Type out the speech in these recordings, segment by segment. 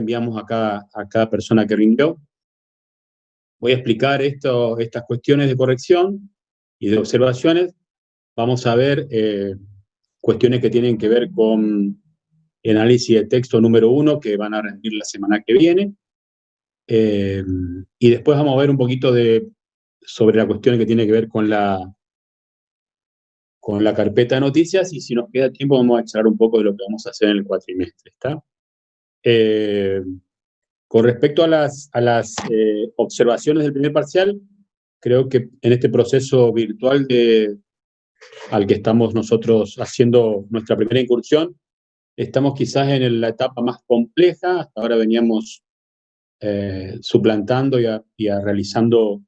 enviamos a cada persona que rindió. Voy a explicar estas cuestiones de corrección y de observaciones. Vamos a ver cuestiones que tienen que ver con el análisis de texto número 1, que van a rendir la semana que viene. Y después vamos a ver un poquito sobre la cuestión que tiene que ver con la carpeta de noticias, y si nos queda tiempo vamos a charlar un poco de lo que vamos a hacer en el cuatrimestre, ¿está? Con respecto a las observaciones del primer parcial, creo que en este proceso virtual al que estamos nosotros haciendo nuestra primera incursión, estamos quizás en la etapa más compleja. Hasta ahora veníamos suplantando y realizando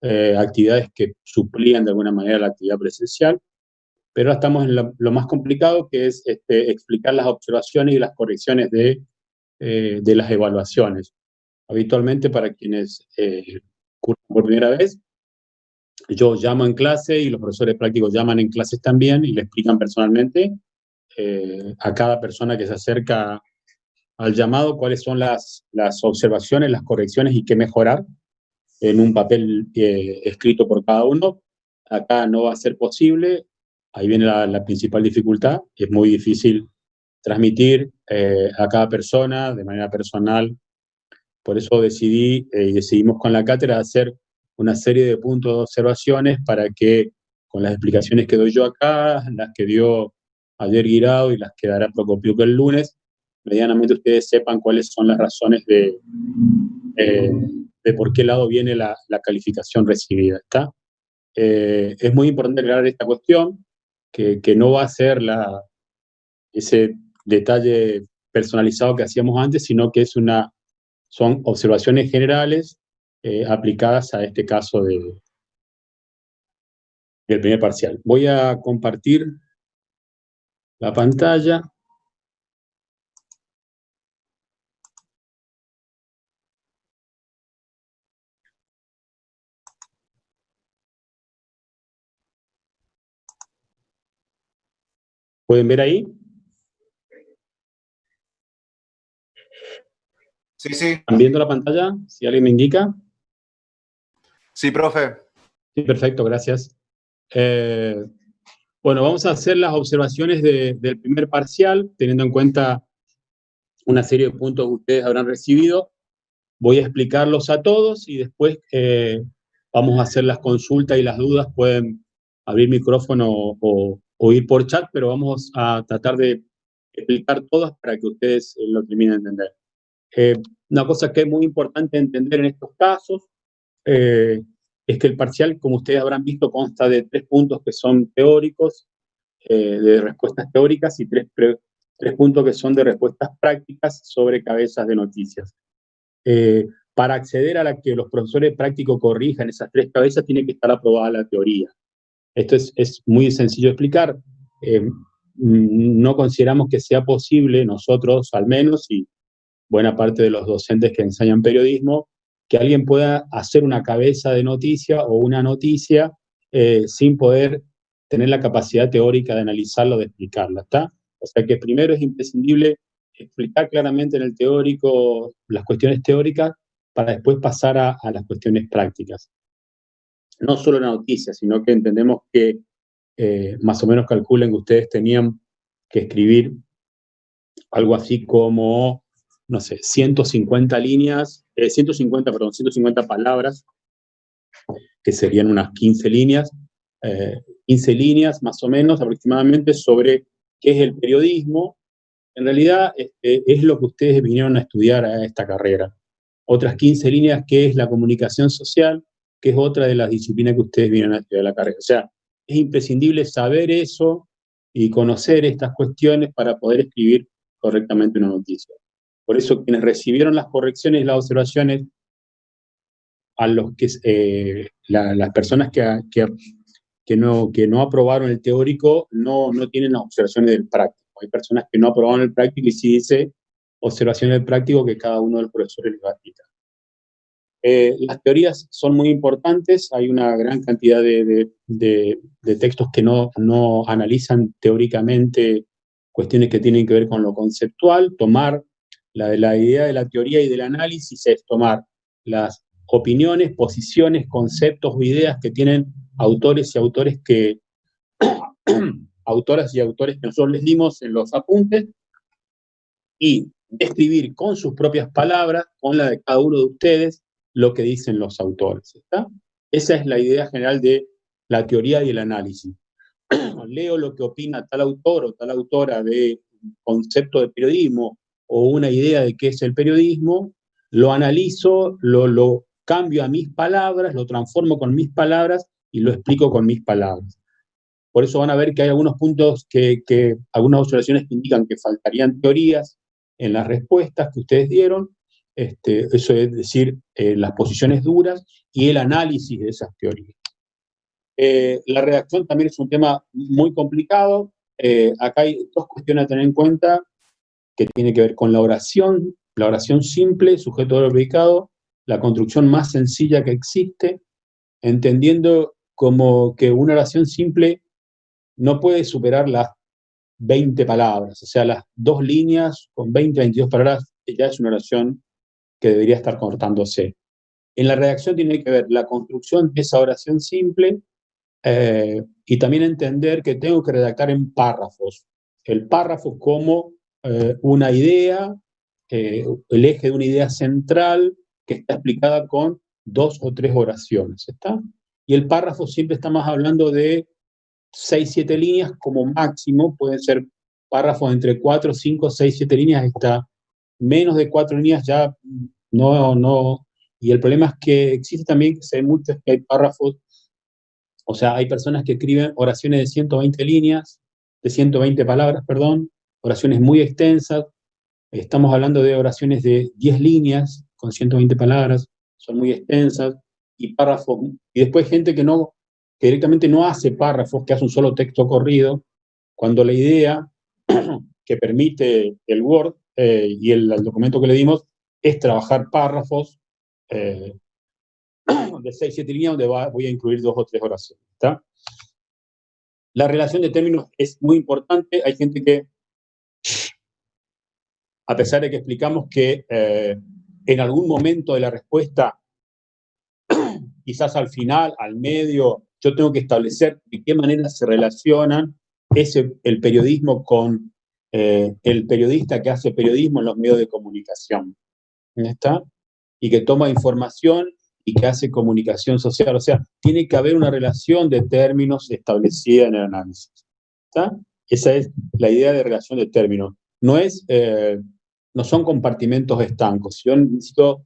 actividades que suplían de alguna manera la actividad presencial, pero ahora estamos en lo más complicado, que es explicar las observaciones y las correcciones de las evaluaciones. Habitualmente, para quienes cursan por primera vez, yo llamo en clase y los profesores prácticos llaman en clases también y le explican personalmente a cada persona que se acerca al llamado cuáles son las observaciones, las correcciones y qué mejorar en un papel escrito por cada uno. Acá no va a ser posible. Ahí viene la principal dificultad. Es muy difícil transmitir a cada persona de manera personal. Por eso decidimos con la cátedra hacer una serie de puntos de observaciones para que, con las explicaciones que doy yo acá, las que dio ayer Guirao y las que dará Procopiuco el lunes, medianamente ustedes sepan cuáles son las razones de por qué lado viene la calificación recibida, ¿está? Es muy importante aclarar esta cuestión, que no va a ser ese detalle personalizado que hacíamos antes, sino que son observaciones generales aplicadas a este caso del primer parcial. Voy a compartir la pantalla. ¿Pueden ver ahí? Sí, sí. ¿Están viendo la pantalla? Si alguien me indica. Sí, profe. Sí, perfecto, gracias. Bueno, vamos a hacer las observaciones del primer parcial, teniendo en cuenta una serie de puntos que ustedes habrán recibido. Voy a explicarlos a todos y después vamos a hacer las consultas y las dudas. Pueden abrir micrófono o ir por chat, pero vamos a tratar de explicar todas para que ustedes lo terminen de entender. Una cosa que es muy importante entender en estos casos es que el parcial, como ustedes habrán visto, consta de 3 puntos que son teóricos, de respuestas teóricas, y 3 puntos que son de respuestas prácticas sobre cabezas de noticias. Para acceder a la que los profesores prácticos corrijan esas 3 cabezas, tiene que estar aprobada la teoría. Esto es muy sencillo de explicar. No consideramos que sea posible, nosotros al menos, y buena parte de los docentes que enseñan periodismo, que alguien pueda hacer una cabeza de noticia o una noticia sin poder tener la capacidad teórica de analizarla o de explicarla, ¿está? O sea que primero es imprescindible explicar claramente en el teórico las cuestiones teóricas para después pasar a las cuestiones prácticas. No solo la noticia, sino que entendemos que más o menos calculen que ustedes tenían que escribir algo así como, no sé, 150 palabras, que serían unas 15 líneas, 15 líneas más o menos aproximadamente sobre qué es el periodismo. En realidad es lo que ustedes vinieron a estudiar a esta carrera. Otras 15 líneas, qué es la comunicación social, que es otra de las disciplinas que ustedes vinieron a estudiar la carrera. O sea, es imprescindible saber eso y conocer estas cuestiones para poder escribir correctamente una noticia. Por eso, quienes recibieron las correcciones y las observaciones, a los que las personas que no aprobaron el teórico no tienen las observaciones del práctico. Hay personas que no aprobaron el práctico y sí dice observaciones del práctico que cada uno de los profesores les va a explicar. Las teorías son muy importantes. Hay una gran cantidad de textos que no analizan teóricamente cuestiones que tienen que ver con lo conceptual. Tomar La idea de la teoría y del análisis es tomar las opiniones, posiciones, conceptos o ideas que tienen autores y autores que autoras y autores que nosotros les dimos en los apuntes y describir con sus propias palabras, con la de cada uno de ustedes, lo que dicen los autores. ¿Está? Esa es la idea general de la teoría y el análisis. Leo lo que opina tal autor o tal autora de un concepto de periodismo o una idea de qué es el periodismo, lo analizo, lo cambio a mis palabras, lo transformo con mis palabras y lo explico con mis palabras. Por eso van a ver que hay algunos puntos algunas observaciones que indican que faltarían teorías en las respuestas que ustedes dieron, eso es decir, las posiciones duras y el análisis de esas teorías. La redacción también es un tema muy complicado. Acá hay dos cuestiones a tener en cuenta que tiene que ver con la oración simple, sujeto del predicado, la construcción más sencilla que existe, entendiendo como que una oración simple no puede superar las 20 palabras, o sea, las 2 líneas con 20, 22 palabras, ya es una oración que debería estar cortándose. En la redacción tiene que ver la construcción de esa oración simple y también entender que tengo que redactar en párrafos. El párrafo como una idea, el eje de una idea central que está explicada con 2 o 3 oraciones, ¿está? Y el párrafo siempre estamos hablando de 6, 7 líneas como máximo, pueden ser párrafos entre 4, 5, 6, 7 líneas, está menos de 4 líneas ya no. Y el problema es que existe también que hay muchos que hay párrafos, o sea, hay personas que escriben oraciones de 120 líneas, de 120 palabras, perdón, oraciones muy extensas. Estamos hablando de oraciones de 10 líneas con 120 palabras, son muy extensas, y párrafos, y después gente que directamente no hace párrafos, que hace un solo texto corrido, cuando la idea que permite el Word y el documento que le dimos es trabajar párrafos de 6, 7 líneas donde voy a incluir 2 o 3 oraciones. ¿Está? La relación de términos es muy importante. Hay gente que, a pesar de que explicamos que en algún momento de la respuesta, quizás al final, al medio, yo tengo que establecer de qué manera se relacionan el periodismo con el periodista que hace periodismo en los medios de comunicación. ¿Está? Y que toma información y que hace comunicación social. O sea, tiene que haber una relación de términos establecida en el análisis. ¿Está? Esa es la idea de relación de términos. No son compartimentos estancos. Yo necesito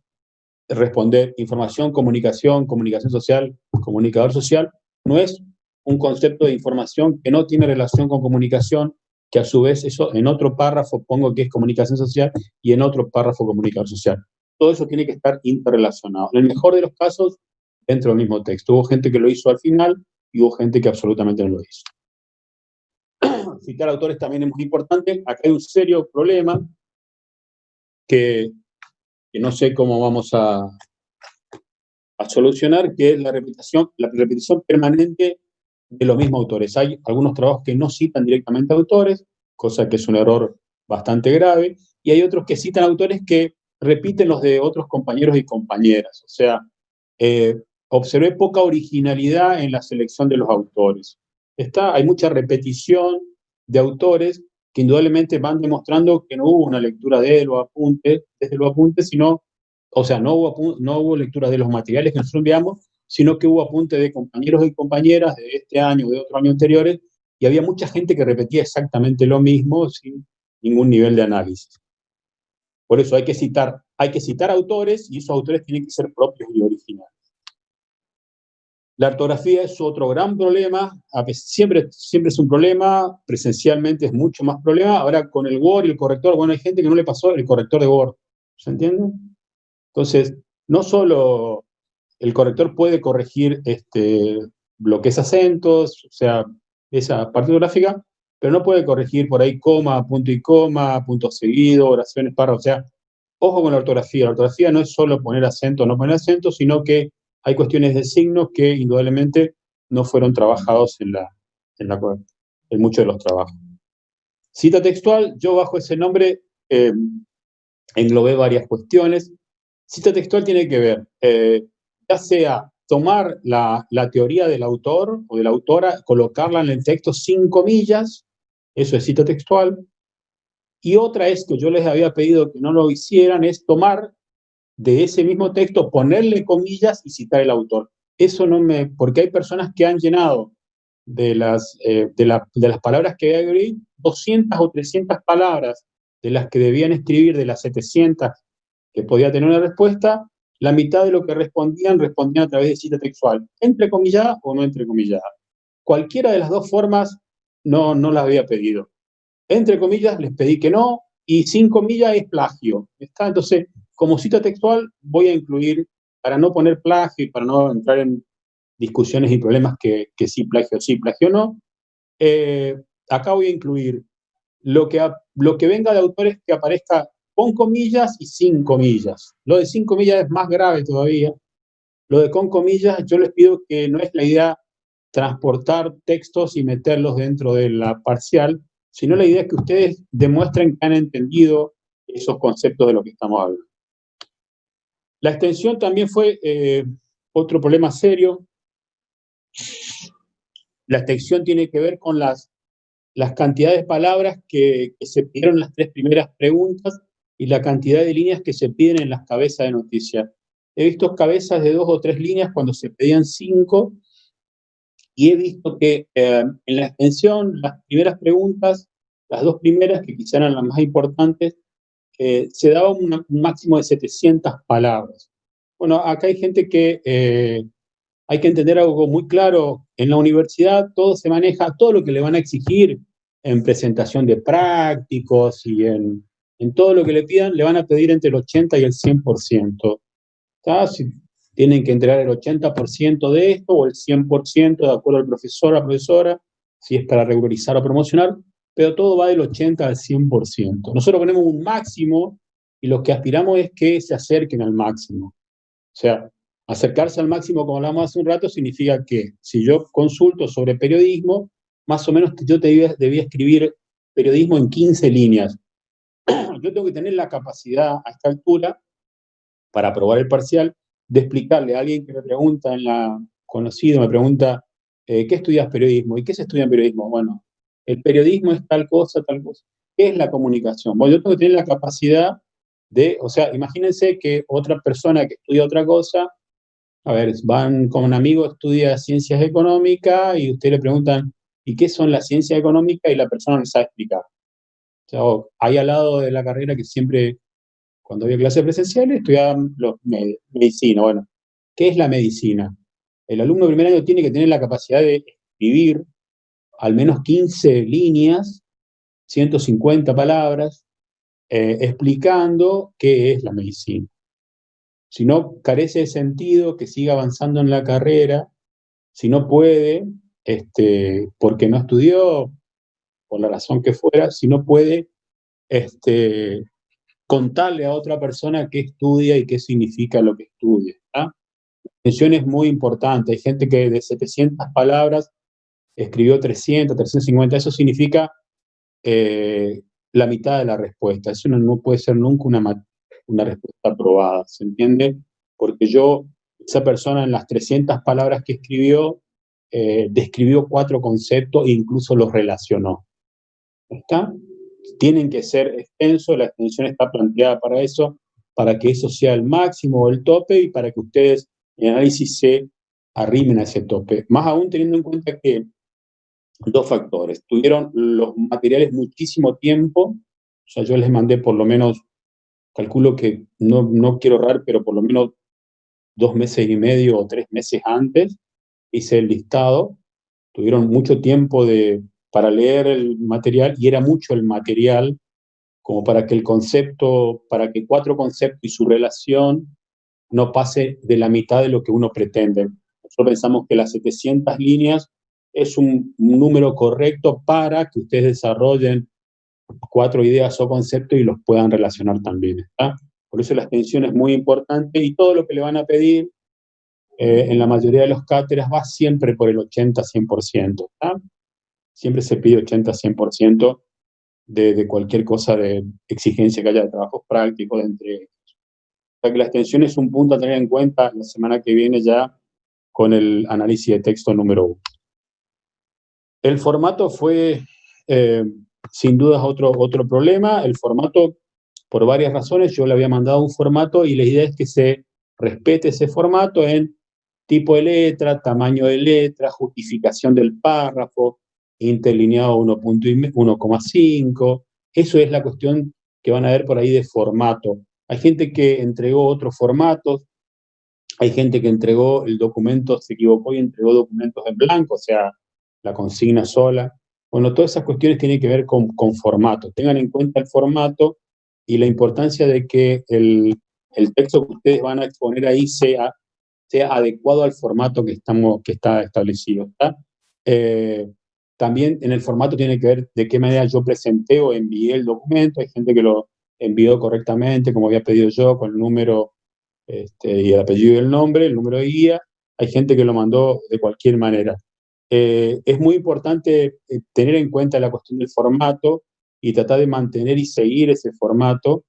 responder información, comunicación social, comunicador social. No es un concepto de información que no tiene relación con comunicación, que a su vez eso en otro párrafo pongo que es comunicación social y en otro párrafo comunicador social. Todo eso tiene que estar interrelacionado. En el mejor de los casos, dentro del mismo texto. Hubo gente que lo hizo al final y hubo gente que absolutamente no lo hizo. Citar autores también es muy importante. Acá hay un serio problema que no sé cómo vamos a solucionar, que es la repetición permanente de los mismos autores. Hay algunos trabajos que no citan directamente a autores, cosa que es un error bastante grave, y hay otros que citan autores que repiten los de otros compañeros y compañeras. O sea, observé poca originalidad en la selección de los autores. Hay mucha repetición de autores que indudablemente van demostrando que no hubo una lectura desde los apuntes, sino, o sea, no hubo lectura de los materiales que nosotros enviamos, sino que hubo apuntes de compañeros y compañeras de este año o de otros años anteriores, y había mucha gente que repetía exactamente lo mismo sin ningún nivel de análisis. Por eso hay que citar autores, y esos autores tienen que ser propios y originales. La ortografía es otro gran problema, siempre es un problema, presencialmente es mucho más problema. Ahora con el Word y el corrector, bueno, hay gente que no le pasó el corrector de Word, ¿se entiende? Entonces, no solo el corrector puede corregir bloques acentos, o sea, esa parte ortográfica, pero no puede corregir por ahí coma, punto y coma, punto seguido, oraciones, párrafos. O sea, ojo con la ortografía. La ortografía no es solo poner acento o no poner acento, sino que hay cuestiones de signos que indudablemente no fueron trabajados en muchos de los trabajos. Cita textual, yo bajo ese nombre englobé varias cuestiones. Cita textual tiene que ver, ya sea tomar la teoría del autor o de la autora, colocarla en el texto sin comillas, eso es cita textual, y otra es que yo les había pedido que no lo hicieran, es tomar de ese mismo texto, ponerle comillas y citar el autor. Eso no me, porque hay personas que han llenado de las palabras que hay 200 o 300 palabras de las que debían escribir, de las 700 que podía tener una respuesta, la mitad de lo que respondían a través de cita textual, entrecomillada o no entrecomillada. Cualquiera de las dos formas no las había pedido. Entre comillas les pedí que no, y sin comillas es plagio. ¿Está? Entonces, como cita textual voy a incluir, para no poner plagio y para no entrar en discusiones y problemas que sí plagio no, acá voy a incluir lo que venga de autores que aparezca con comillas y sin comillas. Lo de sin comillas es más grave todavía. Lo de con comillas, yo les pido que no es la idea transportar textos y meterlos dentro de la parcial, sino la idea es que ustedes demuestren que han entendido esos conceptos de lo que estamos hablando. La extensión también fue otro problema serio. La extensión tiene que ver con las cantidades de palabras que se pidieron en las 3 primeras preguntas y la cantidad de líneas que se piden en las cabezas de noticias. He visto cabezas de 2 o 3 líneas cuando se pedían 5, y he visto que en la extensión, las primeras preguntas, las 2 primeras, que quizás eran las más importantes, se daba un máximo de 700 palabras. Bueno, acá hay gente que hay que entender algo muy claro. En la universidad todo se maneja, todo lo que le van a exigir en presentación de prácticos y en todo lo que le pidan, le van a pedir entre el 80 y el 100%. ¿Está? Si tienen que entregar el 80% de esto o el 100% de acuerdo al profesor o la profesora, si es para regularizar o promocionar, pero todo va del 80 al 100%. Nosotros ponemos un máximo y lo que aspiramos es que se acerquen al máximo. O sea, acercarse al máximo, como hablamos hace un rato, significa que si yo consulto sobre periodismo, más o menos yo debía escribir periodismo en 15 líneas. Yo tengo que tener la capacidad a esta altura, para aprobar el parcial, de explicarle a alguien que me pregunta me pregunta, ¿qué estudias periodismo? ¿Y qué se estudia en periodismo? Bueno, el periodismo es tal cosa, tal cosa. ¿Qué es la comunicación? Bueno, yo tengo que tener la capacidad de, o sea, imagínense que otra persona que estudia otra cosa, a ver, van con un amigo, estudia ciencias económicas y ustedes le preguntan, ¿y qué son las ciencias económicas? Y la persona no sabe explicar. O sea, hay al lado de la carrera que siempre, cuando había clases presenciales, estudiaban medicina. Bueno, ¿qué es la medicina? El alumno de primer año tiene que tener la capacidad de escribir al menos 15 líneas, 150 palabras, explicando qué es la medicina. Si no carece de sentido que siga avanzando en la carrera, si no puede, porque no estudió, por la razón que fuera, si no puede contarle a otra persona qué estudia y qué significa lo que estudia. La atención es muy importante. Hay gente que de 700 palabras escribió 300, 350. Eso significa la mitad de la respuesta. Eso no puede ser nunca una respuesta aprobada, ¿se entiende? Porque esa persona en las 300 palabras que escribió, describió 4 conceptos e incluso los relacionó. ¿Está? Tienen que ser extensos, la extensión está planteada para eso, para que eso sea el máximo o el tope y para que ustedes en análisis se arrimen a ese tope. Más aún teniendo en cuenta que 2 factores. Tuvieron los materiales muchísimo tiempo, o sea, yo les mandé por lo menos, calculo que no quiero errar, pero por lo menos 2 meses y medio o 3 meses antes, hice el listado. Tuvieron mucho tiempo para leer el material y era mucho el material como para que para que 4 conceptos y su relación no pase de la mitad de lo que uno pretende. Nosotros pensamos que las 700 líneas es un número correcto para que ustedes desarrollen 4 ideas o conceptos y los puedan relacionar también. ¿Está? Por eso la extensión es muy importante y todo lo que le van a pedir en la mayoría de los cátedras va siempre por el 80-100%. ¿Está? Siempre se pide 80-100%. de cualquier cosa de exigencia que haya de trabajos prácticos, de entregas. O sea que la extensión es un punto a tener en cuenta la semana que viene ya con el análisis de texto número 1. El formato fue, sin dudas, otro problema. El formato, por varias razones, yo le había mandado un formato y la idea es que se respete ese formato en tipo de letra, tamaño de letra, justificación del párrafo, interlineado 1,5. Eso es la cuestión que van a ver por ahí de formato. Hay gente que entregó otros formatos, hay gente que entregó el documento, se equivocó y entregó documentos en blanco, o sea, la consigna sola. Bueno, todas esas cuestiones tienen que ver con formato. Tengan en cuenta el formato y la importancia de que el texto que ustedes van a exponer ahí sea adecuado al formato que está establecido. ¿Está? También en el formato tiene que ver de qué manera yo presenté o envié el documento. Hay gente que lo envió correctamente, como había pedido yo, con el número y el apellido y el nombre, el número de guía. Hay gente que lo mandó de cualquier manera. Es muy importante tener en cuenta la cuestión del formato y tratar de mantener y seguir ese formato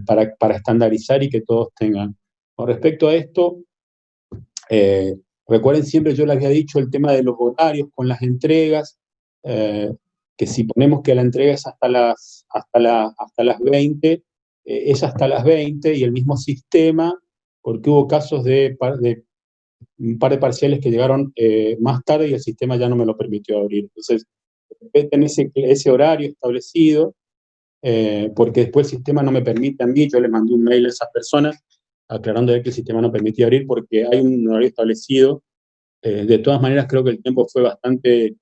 para estandarizar y que todos tengan. Con respecto a esto, recuerden siempre, yo les había dicho el tema de los horarios con las entregas, que si ponemos que la entrega es hasta las 20, es hasta las 20 y el mismo sistema, porque hubo casos de un par de parciales que llegaron más tarde y el sistema ya no me lo permitió abrir. Entonces, tener ese horario establecido, porque después el sistema no me permite a mí, yo le mandé un mail a esas personas aclarando que el sistema no permitía abrir porque hay un horario establecido. De todas maneras, creo que el tiempo fue bastante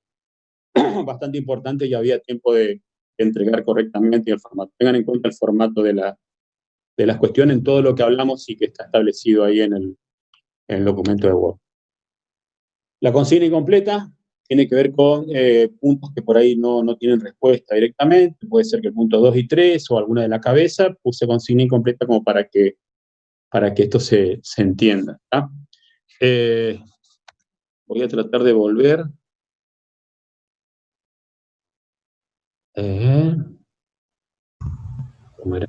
importante y había tiempo de entregar correctamente el formato. Tengan en cuenta el formato de las cuestiones en todo lo que hablamos y que está establecido ahí en el documento de Word. La consigna incompleta tiene que ver con puntos que por ahí no tienen respuesta directamente. Puede ser que el punto 2 y 3 o alguna de la cabeza. Puse consigna incompleta como para que esto se entienda. Voy a tratar de volver. ¿Cómo era?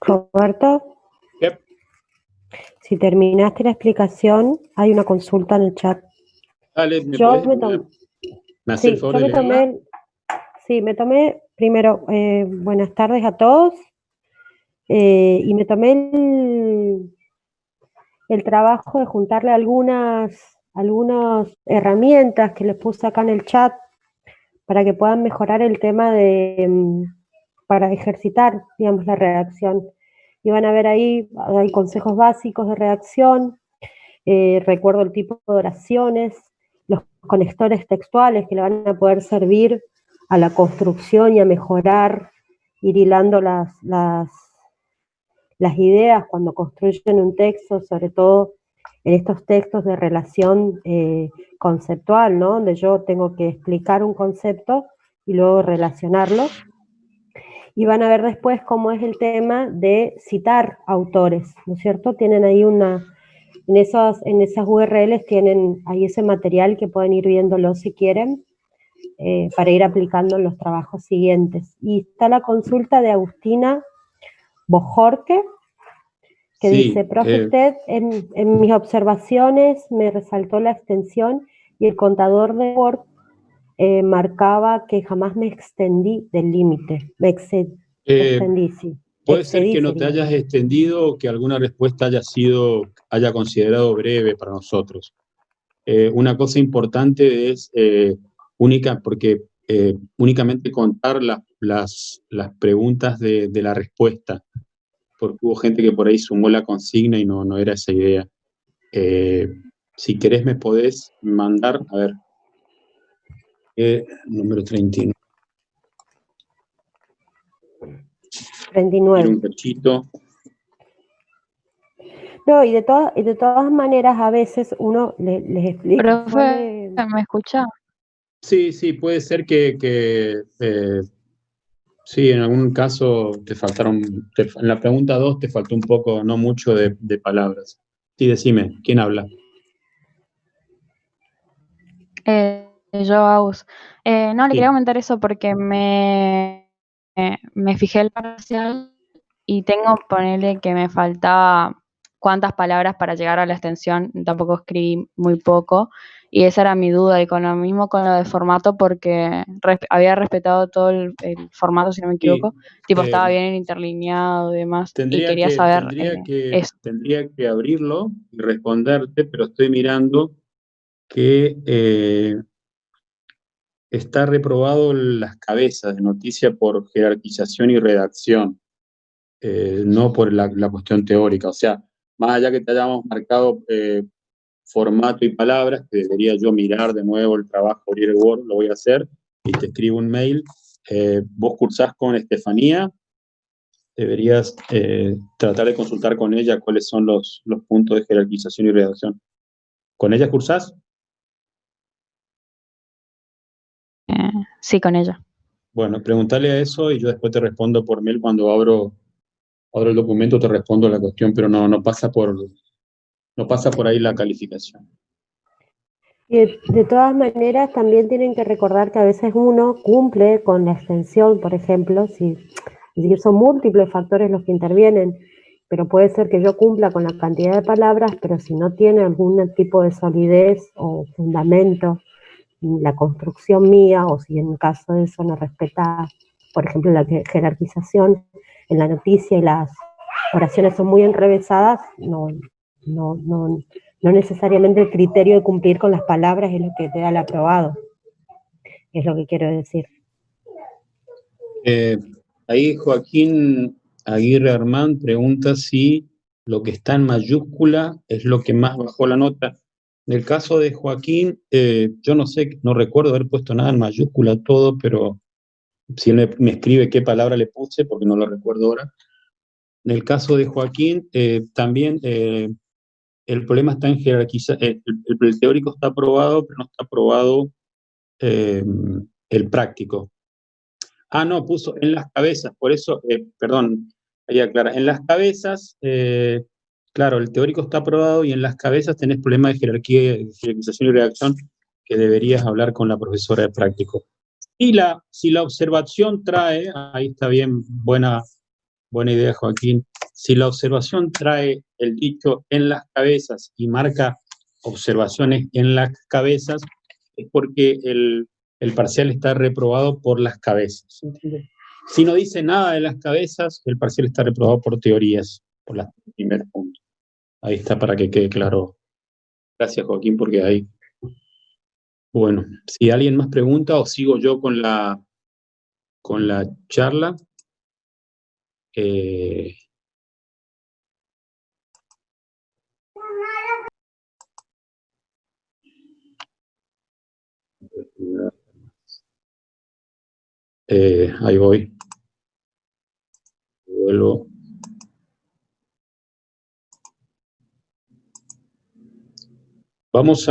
Roberto, Yep. si terminaste la explicación, hay una consulta en el chat. Dale, ¿me haces el favor de leerla? Me tomé primero, buenas tardes a todos, y me tomé el trabajo de juntarle algunas herramientas que les puse acá en el chat para que puedan mejorar el tema para ejercitar, digamos, la redacción. Y van a ver ahí, hay consejos básicos de redacción, recuerdo el tipo de oraciones, los conectores textuales que le van a poder servir a la construcción y a mejorar, ir hilando las ideas cuando construyen un texto, sobre todo en estos textos de relación conceptual, ¿no? Donde yo tengo que explicar un concepto y luego relacionarlo. Y van a ver después cómo es el tema de citar autores, ¿no es cierto? Tienen ahí en esas URLs tienen ahí ese material que pueden ir viéndolo si quieren, para ir aplicando en los trabajos siguientes. Y está la consulta de Agustina Bojorque, que sí, dice, profe, usted en mis observaciones me resaltó la extensión y el contador de Word marcaba que jamás me extendí del límite. Me extendí, sí. Puede ser que no te hayas extendido o que alguna respuesta haya considerado breve para nosotros. Una cosa importante es porque únicamente contar las preguntas de la respuesta, porque hubo gente que por ahí sumó la consigna y no era esa idea. Si querés me podés mandar, a ver, número 39. 39. Un cachito. No, y de todas maneras a veces uno les explica. Profe, ¿me escucha? Sí, puede ser que Sí, en algún caso te faltaron, en la pregunta 2 te faltó un poco, no mucho de palabras. Sí, decime, ¿quién habla? Yo, Agus. No, le Sí. quería comentar eso porque me fijé el parcial y tengo, ponerle que me faltaba cuántas palabras para llegar a la extensión, tampoco escribí muy poco, y esa era mi duda, y con lo mismo con lo de formato, porque había respetado todo el formato, si no me equivoco, tipo estaba bien interlineado y demás, y quería saber eso. Tendría que abrirlo y responderte, pero estoy mirando que está reprobado las cabezas de noticia por jerarquización y redacción, no por la cuestión teórica. O sea, más allá que te hayamos marcado formato y palabras, que debería yo mirar de nuevo el trabajo, abrir el Word, lo voy a hacer, y te escribo un mail. Vos cursás con Estefanía, deberías tratar de consultar con ella cuáles son los puntos de jerarquización y redacción. ¿Con ella cursás? Sí, con ella. Bueno, pregúntale a eso y yo después te respondo por mail cuando abro el documento, te respondo la cuestión, pero no pasa por ahí la calificación. Y de todas maneras, también tienen que recordar que a veces uno cumple con la extensión, por ejemplo, es decir, son múltiples factores los que intervienen, pero puede ser que yo cumpla con la cantidad de palabras, pero si no tiene algún tipo de solidez o fundamento, la construcción mía, o si en caso de eso no respeta, por ejemplo, la jerarquización en la noticia y las oraciones son muy enrevesadas, no necesariamente el criterio de cumplir con las palabras es lo que te da el aprobado, es lo que quiero decir. Ahí Joaquín Aguirre Armán pregunta si lo que está en mayúscula es lo que más bajó la nota. En el caso de Joaquín, yo no sé, no recuerdo haber puesto nada en mayúscula todo, pero si él me escribe qué palabra le puse, porque no lo recuerdo ahora. En el caso de Joaquín, también el problema está en jerarquizar. El teórico está aprobado, pero no está aprobado el práctico. No, puso en las cabezas, por eso, perdón, ahí aclara. En las cabezas, claro, el teórico está aprobado y en las cabezas tenés problemas de jerarquización y redacción que deberías hablar con la profesora de práctico. Y si la observación trae, ahí está bien, buena idea, Joaquín. Si la observación trae el dicho en las cabezas y marca observaciones en las cabezas, es porque el parcial está reprobado por las cabezas. ¿Entiendes? Si no dice nada de las cabezas, el parcial está reprobado por teorías, por los primeros puntos. Ahí está para que quede claro. Gracias, Joaquín, porque ahí. Bueno, si alguien más pregunta o sigo yo con la charla. Ahí voy. Vuelvo. Vamos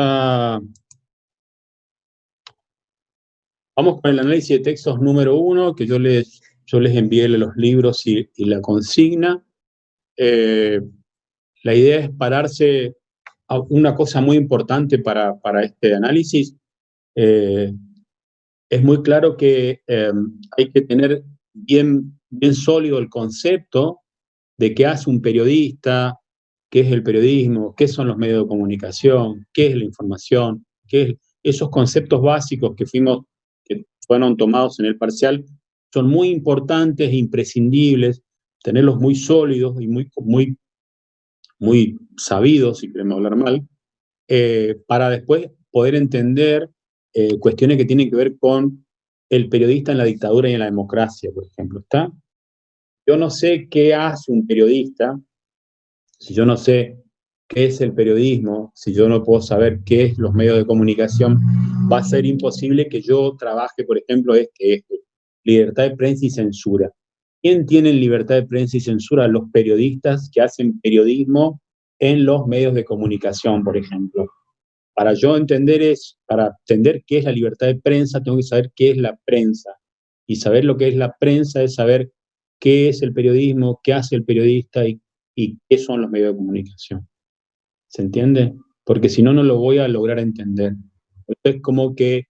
con el análisis de textos número 1, que yo les envié los libros y la consigna. La idea es pararse a una cosa muy importante para este análisis. Es muy claro que hay que tener bien sólido el concepto de qué hace un periodista, qué es el periodismo, qué son los medios de comunicación, qué es la información, qué es esos conceptos básicos que fueron tomados en el parcial, son muy importantes e imprescindibles, tenerlos muy sólidos y muy sabidos, si queremos hablar mal, para después poder entender cuestiones que tienen que ver con el periodista en la dictadura y en la democracia, por ejemplo. ¿Está? Yo no sé qué hace un periodista, si yo no sé qué es el periodismo, si yo no puedo saber qué es los medios de comunicación, va a ser imposible que yo trabaje, por ejemplo, libertad de prensa y censura. ¿Quién tiene libertad de prensa y censura? Los periodistas que hacen periodismo en los medios de comunicación, por ejemplo. Para entender qué es la libertad de prensa, tengo que saber qué es la prensa. Y saber lo que es la prensa es saber qué es el periodismo, qué hace el periodista y qué son los medios de comunicación. ¿Se entiende? Porque si no, no lo voy a lograr entender. Entonces, como que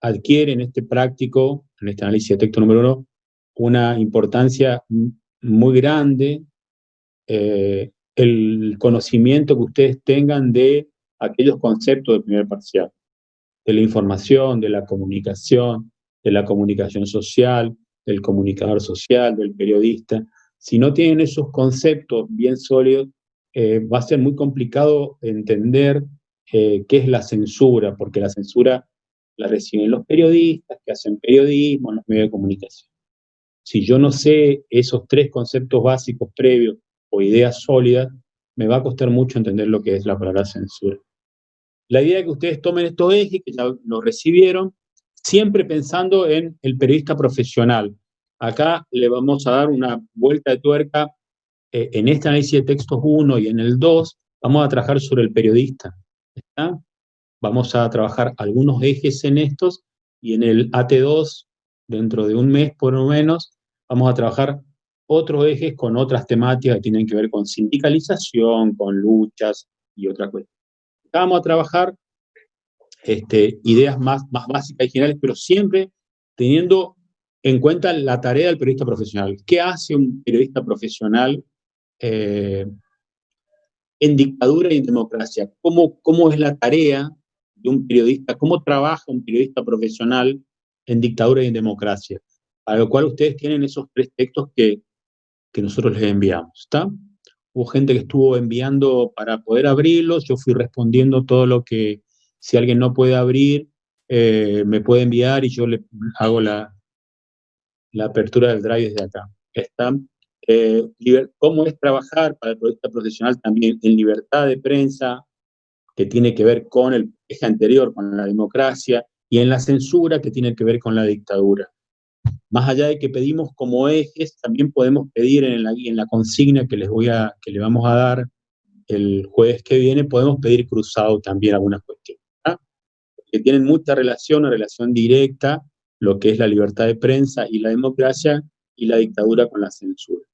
adquiere en este práctico, en este análisis de texto número 1, una importancia muy grande el conocimiento que ustedes tengan de aquellos conceptos del primer parcial, de la información, de la comunicación social, del comunicador social, del periodista. Si no tienen esos conceptos bien sólidos, va a ser muy complicado entender qué es la censura, porque la censura la reciben los periodistas que hacen periodismo en los medios de comunicación. Si yo no sé esos 3 conceptos básicos previos o ideas sólidas, me va a costar mucho entender lo que es la palabra censura. La idea es que ustedes tomen estos ejes, que ya los recibieron, siempre pensando en el periodista profesional. Acá le vamos a dar una vuelta de tuerca en este análisis de textos 1 y en el 2, vamos a trabajar sobre el periodista. ¿Está? Vamos a trabajar algunos ejes en estos y en el AT2, dentro de un mes por lo menos, vamos a trabajar otros ejes con otras temáticas que tienen que ver con sindicalización, con luchas y otras cuestiones. Vamos a trabajar ideas más básicas y generales, pero siempre teniendo en cuenta la tarea del periodista profesional. ¿Qué hace un periodista profesional en dictadura y en democracia? ¿Cómo es la tarea de un periodista? ¿Cómo trabaja un periodista profesional en dictadura y en democracia? Para lo cual ustedes tienen esos 3 textos que nosotros les enviamos, ¿está? Hubo gente que estuvo enviando para poder abrirlos, yo fui respondiendo todo lo que, si alguien no puede abrir, me puede enviar y yo le hago la apertura del drive desde acá. ¿Está? ¿Cómo es trabajar para el periodista profesional también en libertad de prensa, que tiene que ver con el eje anterior, con la democracia, y en la censura, que tiene que ver con la dictadura? Más allá de que pedimos como ejes, también podemos pedir en la consigna que le vamos a dar el jueves que viene, podemos pedir cruzado también algunas cuestiones, ¿ah? Que tienen mucha relación, una relación directa, lo que es la libertad de prensa y la democracia, y la dictadura con la censura.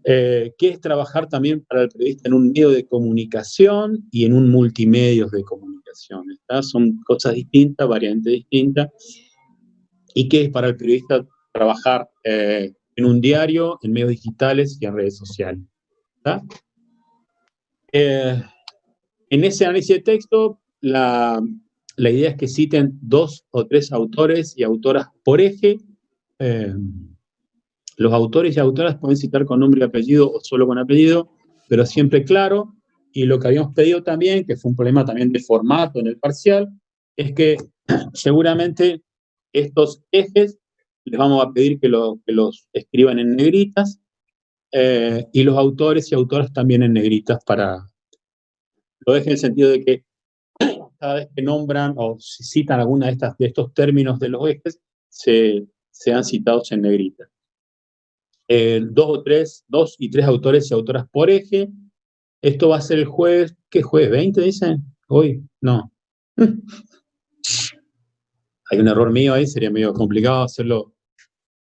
¿Qué es trabajar también para el periodista en un medio de comunicación y en un multimedios de comunicación? ¿Está? Son cosas distintas, variantes distintas. ¿Y qué es para el periodista trabajar en un diario, en medios digitales y en redes sociales? ¿Está? En ese análisis de texto, la idea es que citen 2 o 3 autores y autoras por eje. Los autores y autoras pueden citar con nombre y apellido o solo con apellido, pero siempre claro. Y lo que habíamos pedido también, que fue un problema también de formato en el parcial, es que seguramente estos ejes les vamos a pedir que los escriban en negritas, y los autores y autoras también en negritas. Lo dejen en el sentido de que cada vez que nombran o citan alguna de estos términos de los ejes, sean citados en negrita. 2 y 3 autores y autoras por eje. Esto va a ser el jueves. ¿Qué jueves? ¿20 dicen? ¿Hoy? No. Hay un error mío ahí, sería medio complicado hacerlo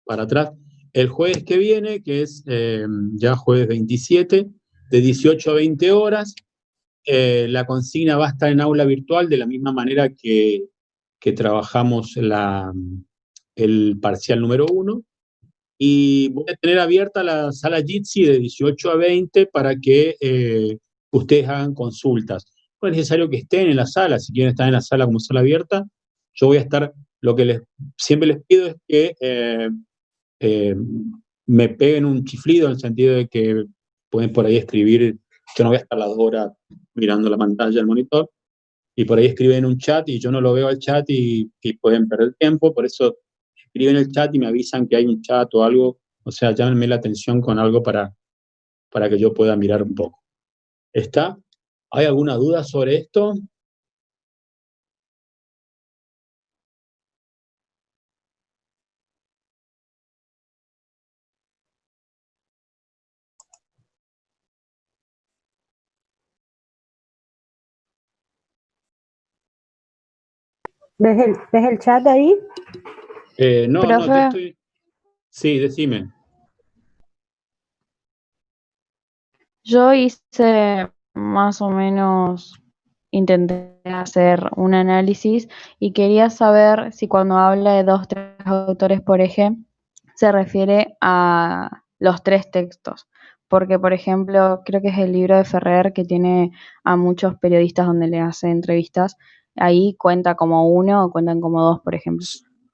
para atrás. El jueves que viene, que es ya jueves 27, de 18 a 20 horas, la consigna va a estar en aula virtual, de la misma manera que trabajamos el parcial número 1. Y voy a tener abierta la sala Jitsi de 18 a 20 para que ustedes hagan consultas. No es necesario que estén en la sala, si quieren estar en la sala como sala abierta, yo voy a estar. Lo que siempre les pido es que me peguen un chiflido, en el sentido de que pueden por ahí escribir. Yo no voy a estar las 2 horas mirando la pantalla del monitor, y por ahí escriben un chat y yo no lo veo al chat y pueden perder tiempo. Por eso escriben el chat y me avisan que hay un chat o algo, o sea, llámenme la atención con algo para que yo pueda mirar un poco. ¿Está? ¿Hay alguna duda sobre esto? ¿Ves el chat ahí? No, te Profe, estoy... Sí, decime. yo hice más o menos, intenté hacer un análisis y quería saber si cuando habla de 2, 3 autores por eje, se refiere a los 3 textos. Porque, por ejemplo, creo que es el libro de Ferrer que tiene a muchos periodistas donde le hace entrevistas. Ahí cuenta como 1 o cuentan como 2, por ejemplo.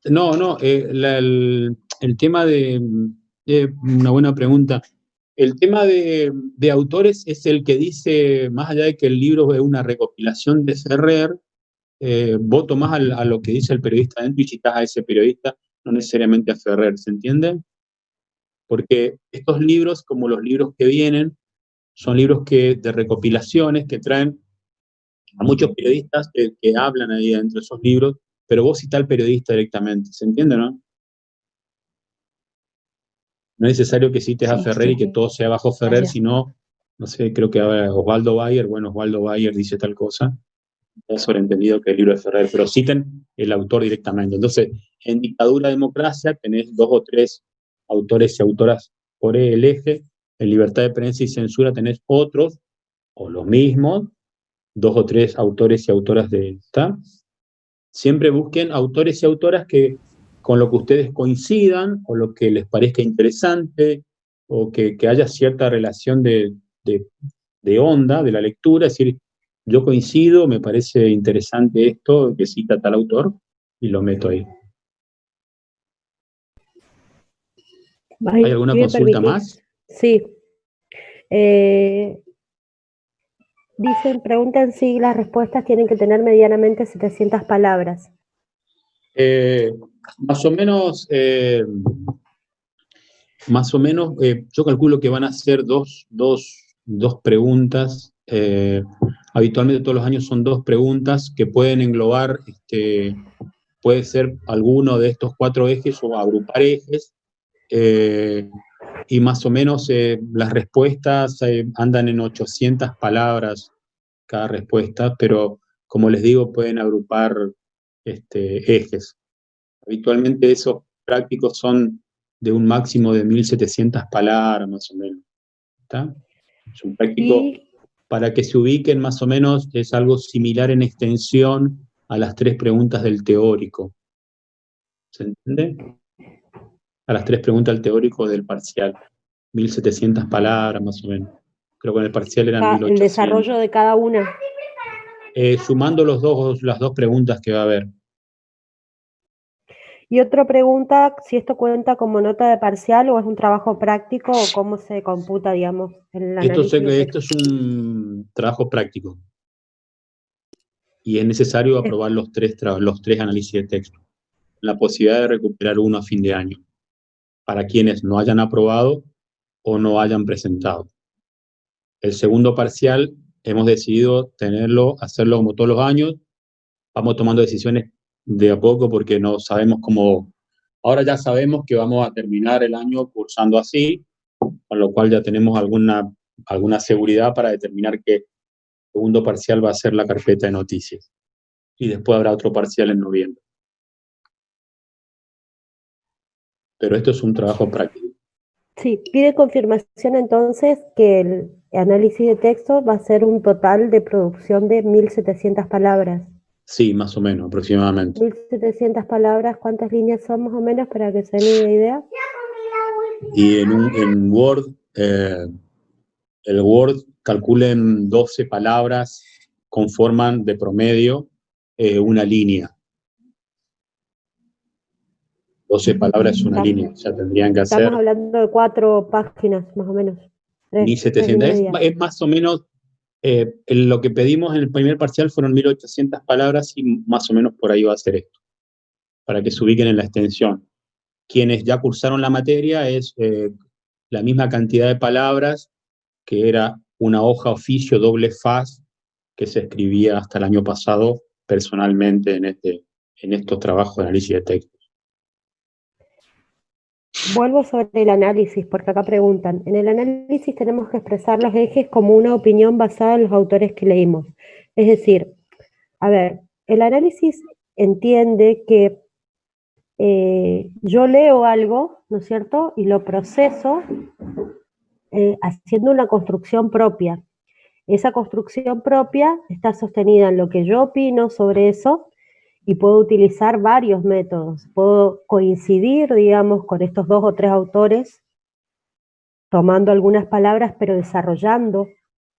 No, el tema de... una buena pregunta. El tema de autores es el que dice, más allá de que el libro es una recopilación de Ferrer, vos tomás a lo que dice el periodista adentro y citás a ese periodista, no necesariamente a Ferrer, ¿se entiende? Porque estos libros, como los libros que vienen, son libros de recopilaciones que traen a muchos periodistas que hablan ahí dentro de esos libros, pero vos citás al periodista directamente, ¿se entiende, no? No es necesario que cites a Sí, Ferrer y que todo sea bajo Ferrer, gracias. sino, no sé, creo que Osvaldo Bayer, bueno, Osvaldo Bayer dice tal cosa, es sobreentendido que el libro de Ferrer, pero citen el autor directamente. Entonces, en Dictadura Democracia tenés 2 o 3 autores y autoras por el eje, en Libertad de Prensa y Censura tenés otros, o los mismos, 2 o 3 autores y autoras de esta. Siempre busquen autores y autoras que con lo que ustedes coincidan, o lo que les parezca interesante, o que haya cierta relación de onda de la lectura, es decir, yo coincido, me parece interesante esto que cita tal autor, y lo meto ahí. ¿Hay alguna ¿Sí me consulta permitís? más? Sí. Preguntan si las respuestas tienen que tener medianamente 700 palabras. Más o menos, yo calculo que van a ser dos preguntas. Habitualmente todos los años son 2 preguntas que pueden englobar, puede ser alguno de estos 4 ejes o agrupar ejes. Y más o menos las respuestas andan en 800 palabras cada respuesta, pero como les digo, pueden agrupar ejes. Habitualmente esos prácticos son de un máximo de 1700 palabras, más o menos. ¿Está? Es un práctico, Y para que se ubiquen más o menos, es algo similar en extensión a las 3 preguntas del teórico. ¿Se entiende? A las 3 preguntas del teórico del parcial. 1700 palabras, más o menos. Creo que en el parcial eran el 1800. desarrollo de cada una. Sumando las 2 preguntas que va a haber. Y otra pregunta, si esto cuenta como nota de parcial o es un trabajo práctico o cómo se computa, digamos, el análisis de Esto texto. es un trabajo práctico. Y es necesario aprobar los 3 análisis de texto. La posibilidad de recuperar uno a fin de año, para quienes no hayan aprobado o no hayan presentado. El segundo parcial hemos decidido hacerlo como todos los años. Vamos tomando decisiones de a poco porque no sabemos cómo. Ahora ya sabemos que vamos a terminar el año cursando así, con lo cual ya tenemos alguna seguridad para determinar que el segundo parcial va a ser la carpeta de noticias. Y después habrá otro parcial en noviembre. Pero esto es un trabajo práctico. Sí, pide confirmación entonces que el análisis de texto va a ser un total de producción de 1700 palabras. Sí, más o menos, aproximadamente. 1700 palabras, ¿cuántas líneas son más o menos para que se den una idea? Y en Word, el Word calculen 12 palabras, conforman de promedio una línea. 12 palabras es una línea, o sea, tendrían que hacer Estamos hablando de 4 páginas, más o menos. 1700. Es más o menos, lo que pedimos en el primer parcial fueron 1800 palabras y más o menos por ahí va a ser esto, para que se ubiquen en la extensión. Quienes ya cursaron la materia es la misma cantidad de palabras que era una hoja oficio doble faz que se escribía hasta el año pasado personalmente en estos trabajos de análisis de texto. Vuelvo sobre el análisis, porque acá preguntan, en el análisis tenemos que expresar los ejes como una opinión basada en los autores que leímos. Es decir, a ver, el análisis entiende que yo leo algo, ¿no es cierto? Y lo proceso haciendo una construcción propia. Esa construcción propia está sostenida en lo que yo opino sobre eso y puedo utilizar varios métodos. Puedo coincidir, digamos, con estos 2 o 3 autores, tomando algunas palabras, pero desarrollando,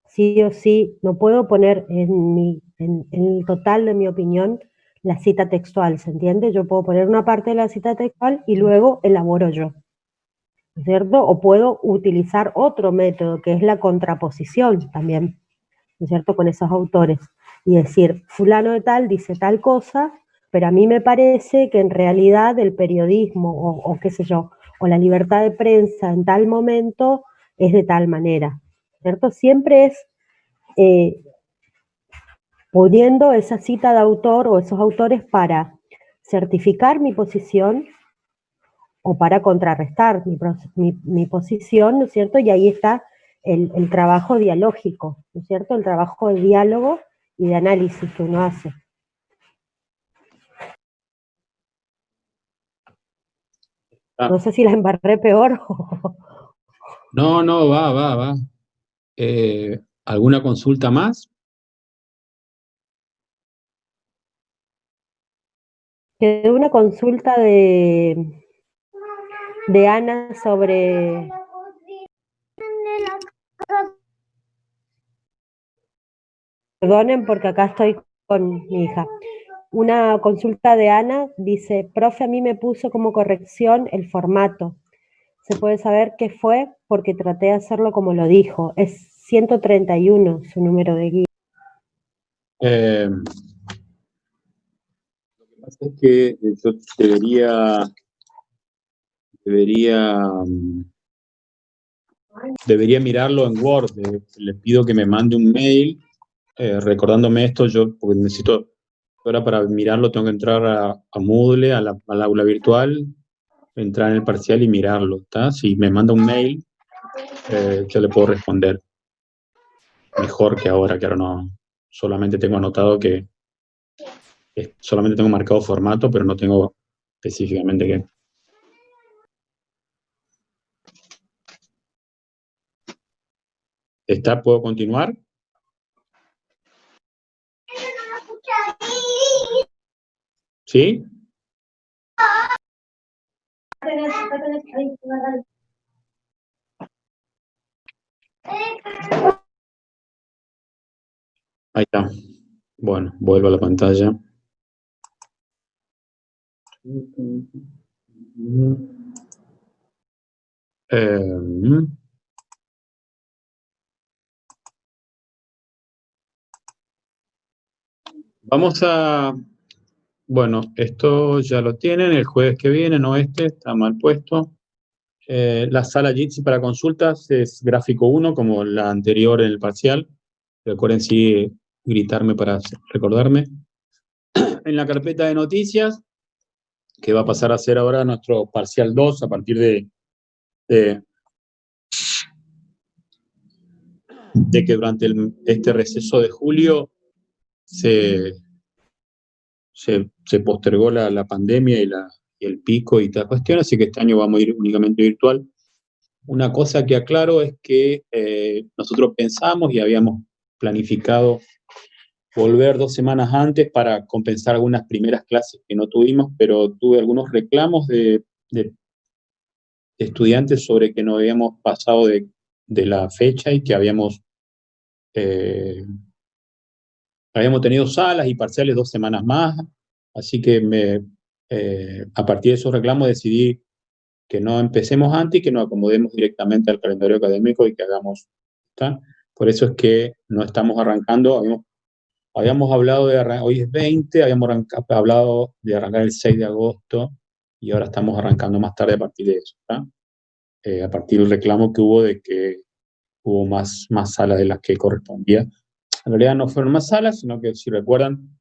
sí o sí, no puedo poner en el total de mi opinión la cita textual, ¿se entiende? Yo puedo poner una parte de la cita textual y luego elaboro yo, ¿cierto? O puedo utilizar otro método, que es la contraposición también, ¿no es cierto?, con esos autores, y decir, fulano de tal dice tal cosa, pero a mí me parece que en realidad el periodismo, o qué sé yo, o la libertad de prensa en tal momento es de tal manera, ¿cierto? Siempre es poniendo esa cita de autor o esos autores para certificar mi posición o para contrarrestar mi posición, ¿no es cierto? Y ahí está el trabajo dialógico, ¿no es cierto? El trabajo de diálogo y de análisis que uno hace. No sé si la embarré peor. No, no, va. ¿Alguna consulta más? Quedó una consulta de Ana sobre... Perdonen porque acá estoy con mi hija. Una consulta de Ana dice, profe, a mí me puso como corrección el formato. ¿Se puede saber qué fue? Porque traté de hacerlo como lo dijo. Es 131 su número de guía. Lo que pasa es que yo debería mirarlo en Word. Le pido que me mande un mail recordándome esto, porque necesito, ahora para mirarlo tengo que entrar a Moodle, al aula virtual, entrar en el parcial y mirarlo, ¿está? Si me manda un mail, yo le puedo responder mejor que ahora no, solamente tengo anotado que solamente tengo marcado formato, pero no tengo específicamente qué. ¿Está? ¿Puedo continuar? ¿Sí? Ahí está. Bueno, vuelvo a la pantalla. Vamos a... Bueno, esto ya lo tienen, el jueves que viene, no este, está mal puesto. La sala Jitsi para consultas es gráfico 1, como la anterior en el parcial. Recuerden sí gritarme para recordarme. En la carpeta de noticias, que va a pasar a ser ahora nuestro parcial 2 a partir de que durante este receso de julio se postergó la pandemia y el pico y tal cuestión, así que este año vamos a ir únicamente virtual. Una cosa que aclaro es que nosotros pensamos y habíamos planificado volver 2 semanas antes para compensar algunas primeras clases que no tuvimos, pero tuve algunos reclamos de estudiantes sobre que no habíamos pasado de la fecha y que habíamos tenido salas y parciales 2 semanas más, así que a partir de esos reclamos decidí que no empecemos antes y que nos acomodemos directamente al calendario académico y que hagamos, ¿está? Por eso es que no estamos arrancando, habíamos hablado hoy es 20, habíamos hablado de arrancar el 6 de agosto y ahora estamos arrancando más tarde a partir de eso, ¿está? A partir del reclamo que hubo de que hubo más salas de las que correspondía. En realidad no fueron más salas, sino que si recuerdan,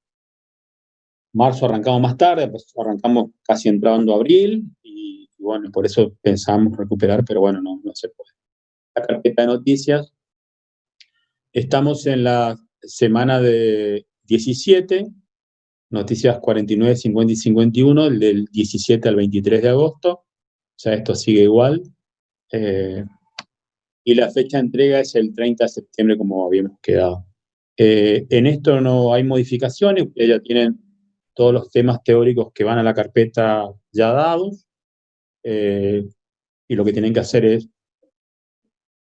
marzo arrancamos más tarde, pues arrancamos casi entrando abril y bueno, por eso pensamos recuperar, pero bueno, no se puede. La carpeta de noticias, estamos en la semana de 17, noticias 49, 50 y 51, el del 17 al 23 de agosto, o sea, esto sigue igual. Y la fecha de entrega es el 30 de septiembre, como habíamos quedado. En esto no hay modificaciones, ustedes ya tienen todos los temas teóricos que van a la carpeta ya dados, y lo que tienen que hacer es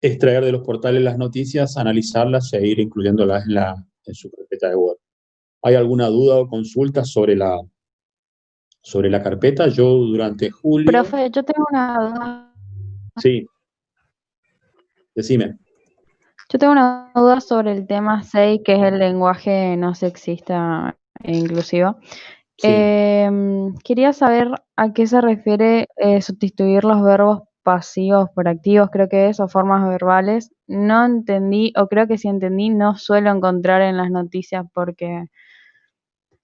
extraer de los portales las noticias, analizarlas e ir incluyéndolas en su carpeta de Word. ¿Hay alguna duda o consulta sobre la carpeta? Yo durante julio... Profe, yo tengo una duda. Sí, decime. Yo tengo una duda sobre el tema 6, que es el lenguaje no sexista e inclusivo. Sí. Quería saber a qué se refiere sustituir los verbos pasivos por activos, creo que es, o formas verbales. No entendí, o creo que si entendí, no suelo encontrar en las noticias porque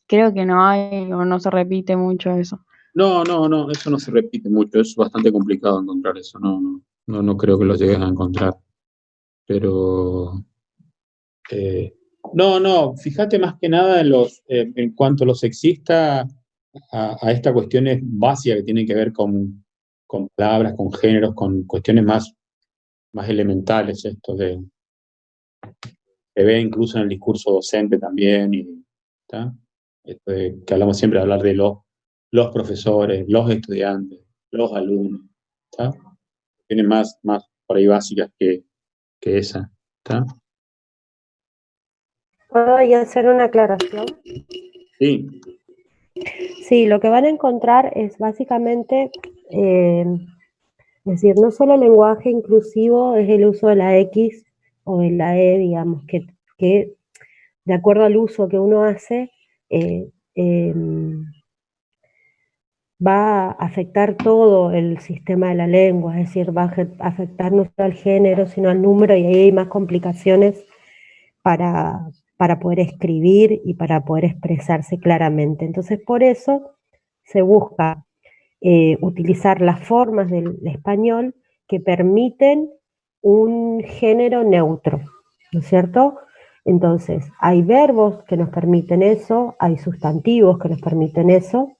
creo que no hay o no se repite mucho eso. No, eso no se repite mucho, es bastante complicado encontrar eso, no creo que lo llegues a encontrar. Pero, fíjate más que nada en cuanto a lo sexista, a estas cuestiones básicas que tienen que ver con palabras, con géneros, con cuestiones más elementales, esto se ve incluso en el discurso docente también, ¿tá? Esto que hablamos siempre de hablar de los profesores, los estudiantes, los alumnos, ¿tá? Tienen más por ahí básicas que esa, ¿tá? ¿Puedo ahí hacer una aclaración? Sí, Sí, lo que van a encontrar es básicamente, es decir, no solo el lenguaje inclusivo es el uso de la X o de la E, digamos, que de acuerdo al uso que uno hace, va a afectar todo el sistema de la lengua, es decir, va a afectar no solo al género, sino al número, y ahí hay más complicaciones para poder escribir y para poder expresarse claramente. Entonces, por eso se busca utilizar las formas del español que permiten un género neutro, ¿no es cierto? Entonces, hay verbos que nos permiten eso, hay sustantivos que nos permiten eso.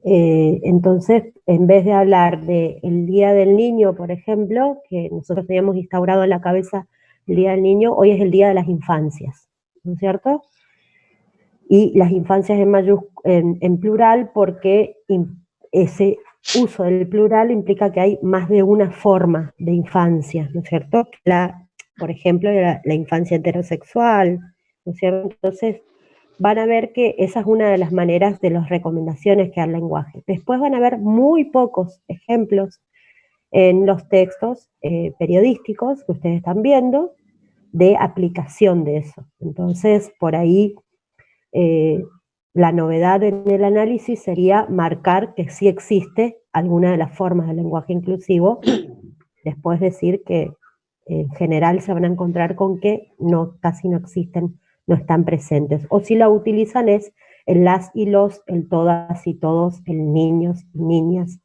Entonces, en vez de hablar del Día del Niño, por ejemplo, que nosotros teníamos instaurado en la cabeza el Día del Niño, hoy es el Día de las Infancias, ¿no es cierto? Y las infancias en plural, porque ese uso del plural implica que hay más de una forma de infancia, ¿no es cierto? Por ejemplo, la infancia heterosexual, ¿no es cierto? Entonces, van a ver que esa es una de las maneras de las recomendaciones que da el lenguaje. Después van a ver muy pocos ejemplos en los textos periodísticos que ustedes están viendo de aplicación de eso. Entonces, por ahí la novedad en el análisis sería marcar que sí existe alguna de las formas del lenguaje inclusivo, después decir que en general se van a encontrar con que casi no existen, no están presentes. O si la utilizan es el las y los, el todas y todos, el niños y niñas.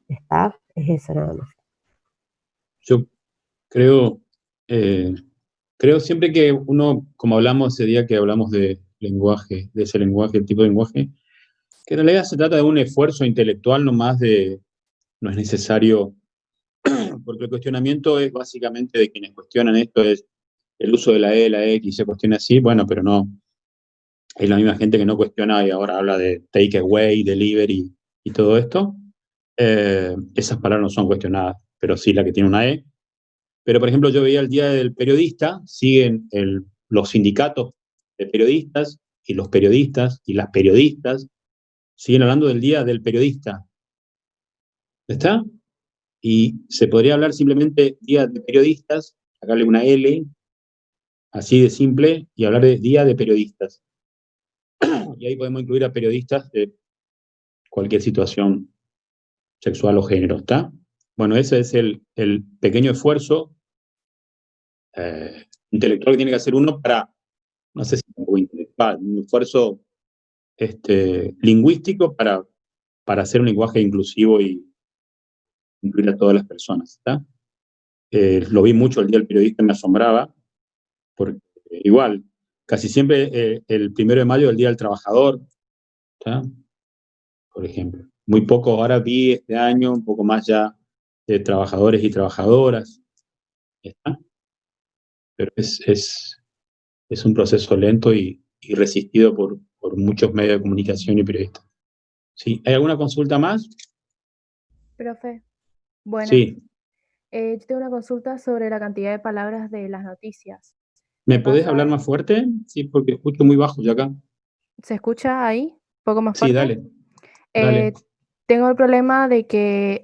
¿Está? Es eso nada más. yo creo siempre que uno, como hablamos ese día que hablamos de lenguaje, de ese lenguaje, el tipo de lenguaje, que en realidad se trata de un esfuerzo intelectual, no es necesario, porque el cuestionamiento es básicamente de quienes cuestionan esto, es el uso de la E, la X, se cuestiona así, bueno, pero no, es la misma gente que no cuestiona y ahora habla de take away, delivery y todo esto. Esas palabras no son cuestionadas, pero sí la que tiene una E. Pero, por ejemplo, yo veía el Día del Periodista, siguen los sindicatos de periodistas y los periodistas y las periodistas, siguen hablando del Día del Periodista. ¿Está? Y se podría hablar simplemente Día de Periodistas, sacarle una L, así de simple, y hablar de Día de Periodistas. Y ahí podemos incluir a periodistas de cualquier situación sexual o género, ¿está? Bueno, ese es el pequeño esfuerzo intelectual que tiene que hacer uno para, no sé si es un intelectual, un esfuerzo lingüístico para hacer un lenguaje inclusivo y incluir a todas las personas, ¿está? Lo vi mucho el Día del Periodista, me asombraba, porque igual, casi siempre el 1 de mayo es el Día del Trabajador, ¿tá? Por ejemplo. Muy poco, ahora vi este año un poco más ya de trabajadores y trabajadoras, ¿está? Pero es un proceso lento y resistido por muchos medios de comunicación y periodistas. ¿Sí? ¿Hay alguna consulta más? Profe, buenas. Sí. Yo tengo una consulta sobre la cantidad de palabras de las noticias. ¿Me ¿Qué podés pasa? hablar más fuerte? Sí, porque escucho muy bajo ya acá. ¿Se escucha ahí? ¿Un poco más Sí, fuerte? dale. Dale. Tengo el problema de que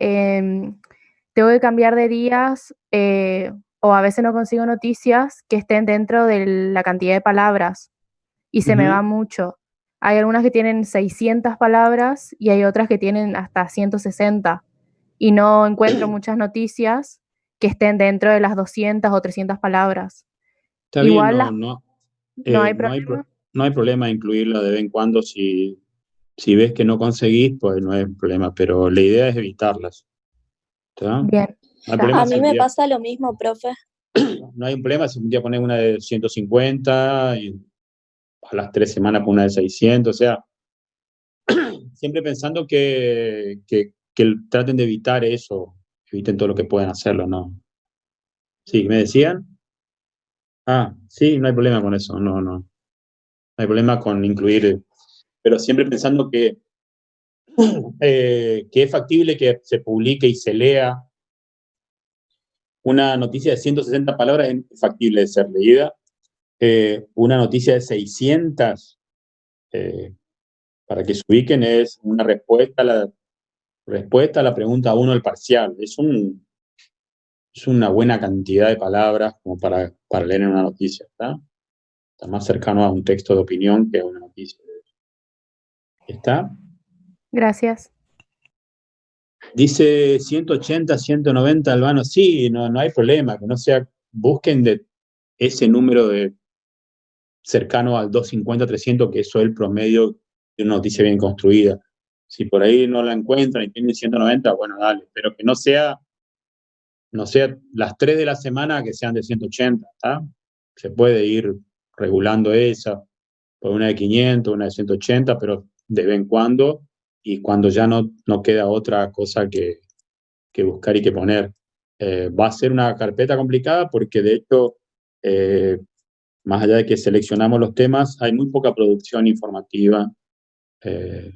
tengo que cambiar de días o a veces no consigo noticias que estén dentro de la cantidad de palabras y se me va mucho. Hay algunas que tienen 600 palabras y hay otras que tienen hasta 160 y no encuentro muchas noticias que estén dentro de las 200 o 300 palabras. Está Igual bien, no hay problema. no hay problema incluirla de vez en cuando. Si ves que no conseguís, pues no hay problema, pero la idea es evitarlas. ¿Está? Bien. No hay problema A si mí un me día- pasa lo mismo, profe. no hay un problema si un día pones una de 150 y a las 3 semanas pones una de 600, o sea, siempre pensando que traten de evitar eso, eviten todo lo que puedan hacerlo, ¿no? Sí, ¿me decían? Sí, no hay problema con eso, no hay problema con incluir, pero siempre pensando que es factible que se publique y se lea una noticia de 160 palabras, es factible de ser leída. Una noticia de 600, para que se ubiquen, es una respuesta a la pregunta 1 del parcial. Es una buena cantidad de palabras como para leer en una noticia, ¿está? Está más cercano a un texto de opinión que a una noticia. ¿Está? Gracias. Dice 180, 190, Albano. Sí, no hay problema, que no sea, busquen de ese número de cercano al 250, 300, que eso es el promedio de una noticia bien construida. Si por ahí no la encuentran y tienen 190, bueno, dale, pero que no sea las 3 de la semana que sean de 180, ¿está? Se puede ir regulando esa, por una de 500, una de 180, pero de vez en cuando, y cuando ya no queda otra cosa que buscar y que poner. Va a ser una carpeta complicada porque, de hecho, más allá de que seleccionamos los temas, hay muy poca producción informativa en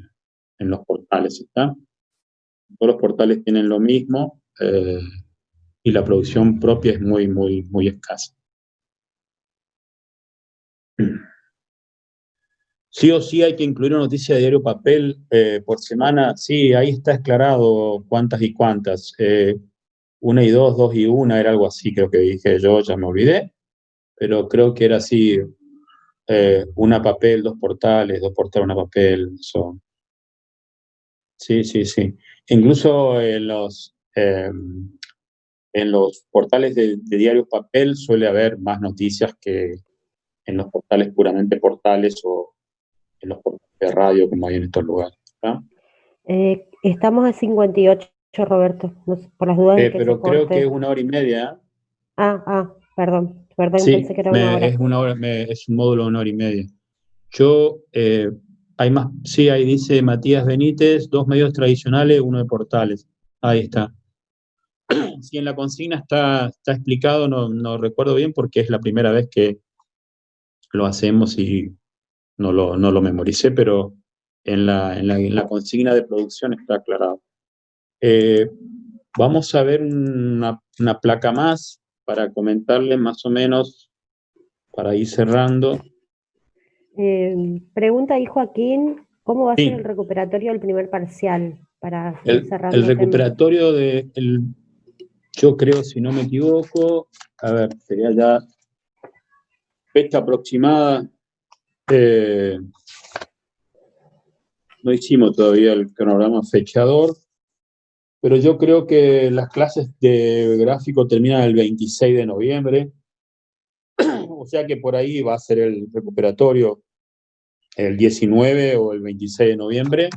los portales, ¿está? Todos los portales tienen lo mismo y la producción propia es muy, muy, muy escasa. Sí o sí hay que incluir una noticia de diario papel por semana. Sí, ahí está esclarado cuántas y cuántas. 1 y 2, 2 y 1, era algo así, creo que dije yo, ya me olvidé. Pero creo que era así, una papel, 2 portales, 2 portales, una papel. Son. Sí. Incluso en los portales de diario papel suele haber más noticias que en los portales puramente portales o en los portales de radio como hay en estos lugares. ¿Está? Estamos a 58, Roberto, no sé, por las dudas de que Pero se creo corte. que es 1 hora y media. Perdón, Sí, pensé que era 1 hora. es 1 hora, es un módulo de 1 hora y media. Yo, hay más, sí, ahí dice Matías Benítez, 2 medios tradicionales, 1 de portales. Ahí está. Sí, en la consigna está explicado, no recuerdo bien porque es la primera vez que lo hacemos y no lo memoricé, pero en la consigna de producción está aclarado. Vamos a ver una placa más para comentarles más o menos, para ir cerrando. Pregunta ahí Joaquín, ¿cómo va a Sí. ser el recuperatorio del primer parcial? Para ir cerrando El temas. recuperatorio yo creo, si no me equivoco, a ver, sería ya fecha aproximada. No hicimos todavía el cronograma fechador, pero yo creo que las clases de gráfico terminan el 26 de noviembre, o sea que por ahí va a ser el recuperatorio el 19 o el 26 de noviembre.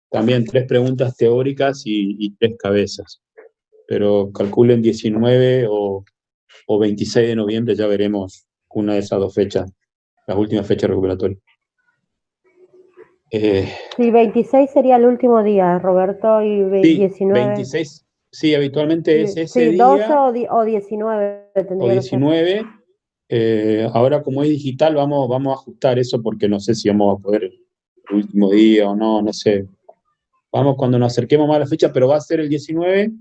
También 3 preguntas teóricas y 3 cabezas. Pero calculen 19 o 26 de noviembre, ya veremos una de esas dos fechas, las últimas fechas recuperatorias. Sí, 26 sería el último día, Roberto, y Sí, 19. 26, sí, habitualmente es ese Sí, 12 día o 19 o tendría que ser. 19. Ahora, como es digital, vamos a ajustar eso porque no sé si vamos a poder el último día o no, no sé. Vamos cuando nos acerquemos más a la fecha, pero va a ser el 19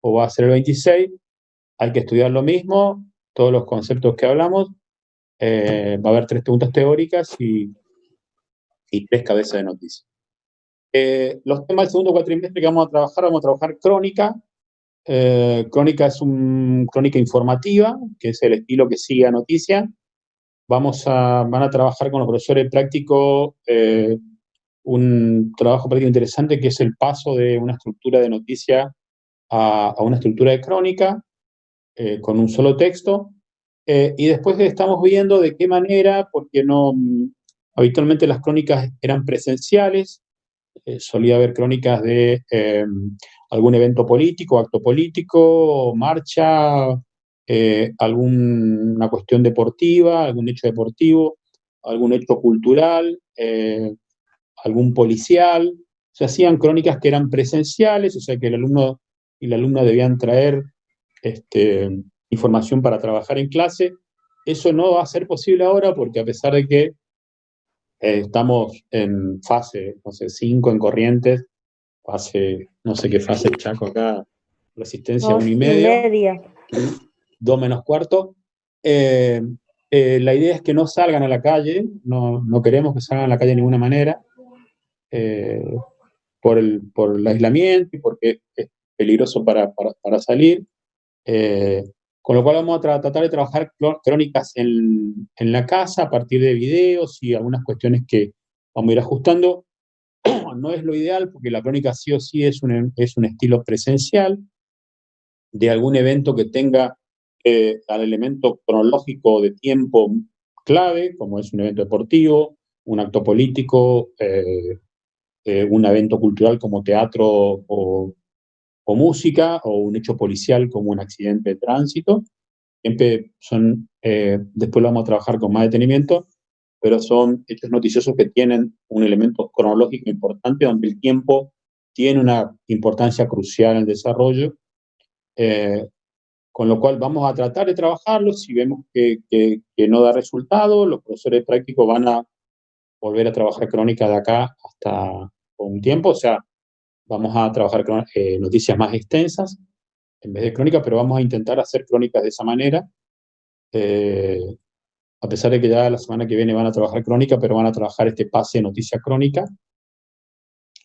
o va a ser el 26. Hay que estudiar lo mismo, todos los conceptos que hablamos. Va a haber 3 preguntas teóricas y 3 cabezas de noticias. Los temas del segundo cuatrimestre que vamos a trabajar crónica. Crónica es crónica informativa, que es el estilo que sigue a noticia. Van a trabajar con los profesores prácticos un trabajo práctico interesante que es el paso de una estructura de noticia a una estructura de crónica con un solo texto. Y después estamos viendo de qué manera, porque habitualmente las crónicas eran presenciales, solía haber crónicas de algún evento político, acto político, marcha, alguna cuestión deportiva, algún hecho deportivo, algún hecho cultural, algún policial. Se hacían crónicas que eran presenciales, o sea que el alumno y la alumna debían traer información para trabajar en clase. Eso no va a ser posible ahora porque a pesar de que estamos en fase, no sé, 5 en Corrientes, fase, no sé qué fase el Chaco acá, resistencia 1,5, 2 menos cuarto. La idea es que no salgan a la calle, no queremos que salgan a la calle de ninguna manera, por el aislamiento y porque es peligroso para salir. Con lo cual vamos a tratar de trabajar crónicas en la casa a partir de videos y algunas cuestiones que vamos a ir ajustando. No es lo ideal porque la crónica sí o sí es un estilo presencial de algún evento que tenga al elemento cronológico de tiempo clave, como es un evento deportivo, un acto político, un evento cultural como teatro o música, o un hecho policial como un accidente de tránsito. Siempre son, después lo vamos a trabajar con más detenimiento, pero son hechos noticiosos que tienen un elemento cronológico importante, donde el tiempo tiene una importancia crucial en el desarrollo, con lo cual vamos a tratar de trabajarlo. Si vemos que no da resultado, los profesores prácticos van a volver a trabajar crónica de acá hasta un tiempo, o sea, vamos a trabajar noticias más extensas en vez de crónicas, pero vamos a intentar hacer crónicas de esa manera. A pesar de que ya la semana que viene van a trabajar crónica, pero van a trabajar este pase de noticia crónica.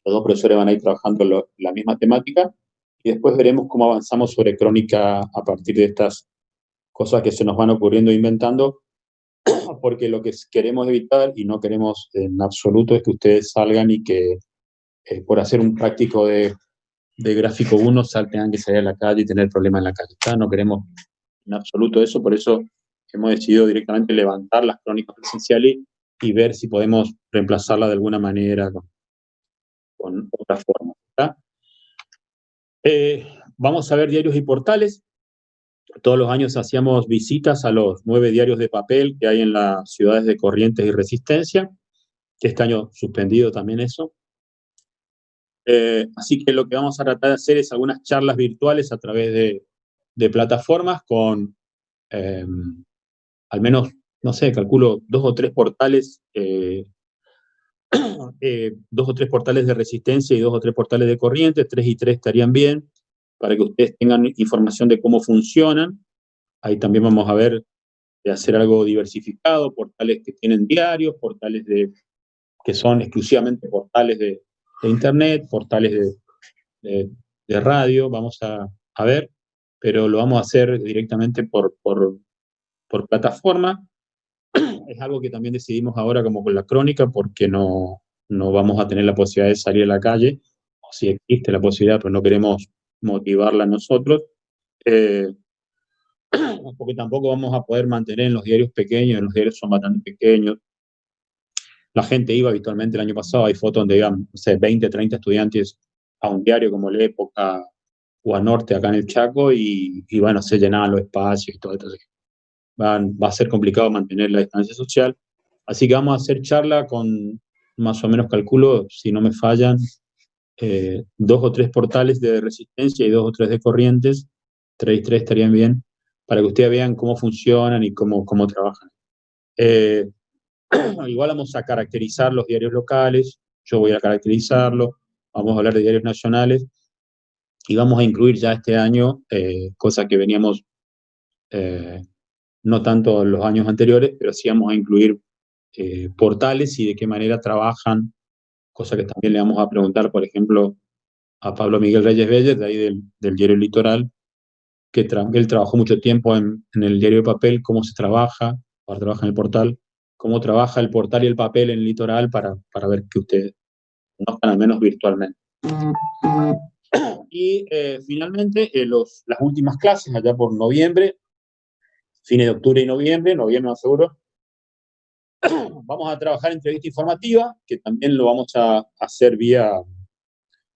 Los dos profesores van a ir trabajando la misma temática y después veremos cómo avanzamos sobre crónica a partir de estas cosas que se nos van ocurriendo e inventando, porque lo que queremos evitar y no queremos en absoluto es que ustedes salgan y que por hacer un práctico de gráfico 1 tengan que salir a la calle y tener problemas en la calle. No queremos en absoluto eso, por eso hemos decidido directamente levantar las crónicas presenciales y ver si podemos reemplazarlas de alguna manera con otras formas. Vamos a ver diarios y portales. Todos los años hacíamos visitas a los 9 diarios de papel que hay en las ciudades de Corrientes y Resistencia, que este año suspendido también eso. Así que lo que vamos a tratar de hacer es algunas charlas virtuales a través de plataformas con al menos, no sé, calculo 2 o 3 portales, 2 o 3 portales de Resistencia y 2 o 3 portales de Corrientes, 3 y 3 estarían bien, para que ustedes tengan información de cómo funcionan. Ahí también vamos a ver de hacer algo diversificado, portales que tienen diarios, portales que son exclusivamente portales de internet, portales de radio, vamos a ver, pero lo vamos a hacer directamente por plataforma. Es algo que también decidimos ahora como con la crónica, porque no vamos a tener la posibilidad de salir a la calle, o si existe la posibilidad, pero no queremos motivarla nosotros, porque tampoco vamos a poder mantener en los diarios pequeños, los diarios son bastante pequeños. La gente iba habitualmente el año pasado, hay fotos donde iban, no sé, 20, 30 estudiantes a un diario como La Época o a Norte acá en el Chaco, y bueno, se llenaban los espacios y todo esto. va a ser complicado mantener la distancia social. Así que vamos a hacer charla con, más o menos calculo, si no me fallan, 2 o 3 portales de resistencia y 2 o 3 de corrientes. 3 y 3 estarían bien, para que ustedes vean cómo funcionan y cómo trabajan. Igual vamos a caracterizar los diarios locales, yo voy a caracterizarlo, vamos a hablar de diarios nacionales, y vamos a incluir ya este año, cosas que veníamos, no tanto en los años anteriores, pero sí vamos a incluir portales y de qué manera trabajan, cosa que también le vamos a preguntar, por ejemplo, a Pablo Miguel Reyes Vélez, de ahí del diario Litoral, que él trabajó mucho tiempo en el diario de papel, cómo se trabaja, ahora trabaja en el portal, cómo trabaja el portal y el papel en el Litoral para ver que ustedes conozcan al menos virtualmente. Y finalmente, las últimas clases, allá por noviembre, fines de octubre y noviembre más seguro, vamos a trabajar entrevista informativa, que también lo vamos a hacer vía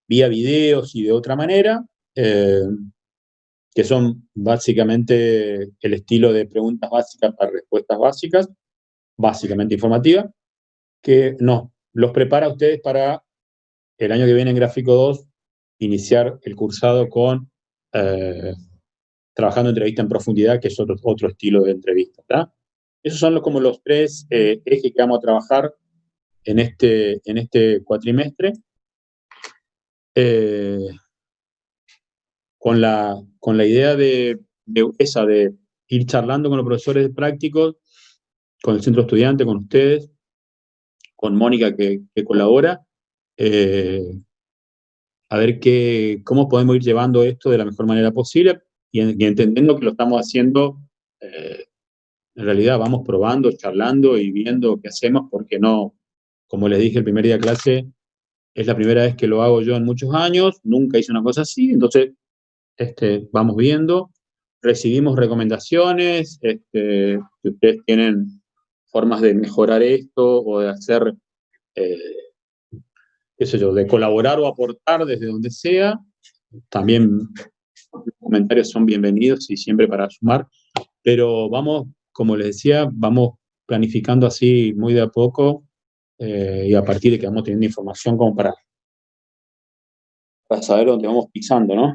videos y de otra manera, que son básicamente el estilo de preguntas básicas para respuestas básicas, básicamente informativa, que los prepara a ustedes para el año que viene en Gráfico 2 iniciar el cursado con trabajando entrevista en profundidad, que es otro estilo de entrevista, ¿tá? Esos son como los 3 ejes que vamos a trabajar en este cuatrimestre, con la idea de ir charlando con los profesores prácticos, con el centro estudiante, con ustedes, con Mónica que colabora, a ver cómo podemos ir llevando esto de la mejor manera posible y entendiendo que lo estamos haciendo, en realidad vamos probando, charlando y viendo qué hacemos, porque no, como les dije el primer día de clase, es la primera vez que lo hago yo en muchos años, nunca hice una cosa así, entonces vamos viendo, recibimos recomendaciones, si ustedes tienen formas de mejorar esto o de hacer, qué sé yo, de colaborar o aportar desde donde sea, también los comentarios son bienvenidos y siempre para sumar, pero vamos, como les decía, vamos planificando así muy de a poco, y a partir de que vamos teniendo información como para saber dónde vamos pisando, ¿no?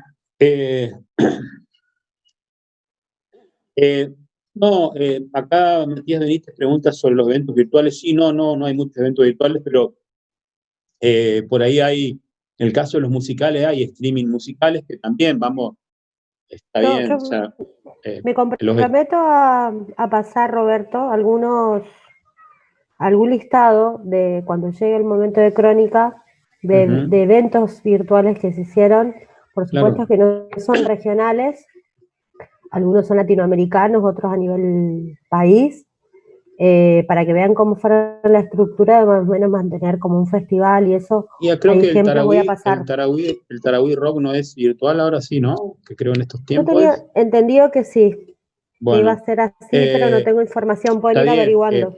No, acá Matías Benítez pregunta sobre los eventos virtuales. Sí, no hay muchos eventos virtuales, pero por ahí hay, en el caso de los musicales, hay streaming musicales que también está bien. O sea, me comprometo a pasar, Roberto, algún listado de cuando llegue el momento de crónica, de eventos virtuales que se hicieron, por supuesto, claro, que no son regionales, algunos son latinoamericanos, otros a nivel país, para que vean cómo fue la estructura de más o menos mantener como un festival y eso. Y creo que el Tarahui Rock no es virtual ahora, sí, ¿no? Que creo en estos tiempos. Yo tenía entendido que sí, bueno, que iba a ser así, pero no tengo información, pueden ir averiguando.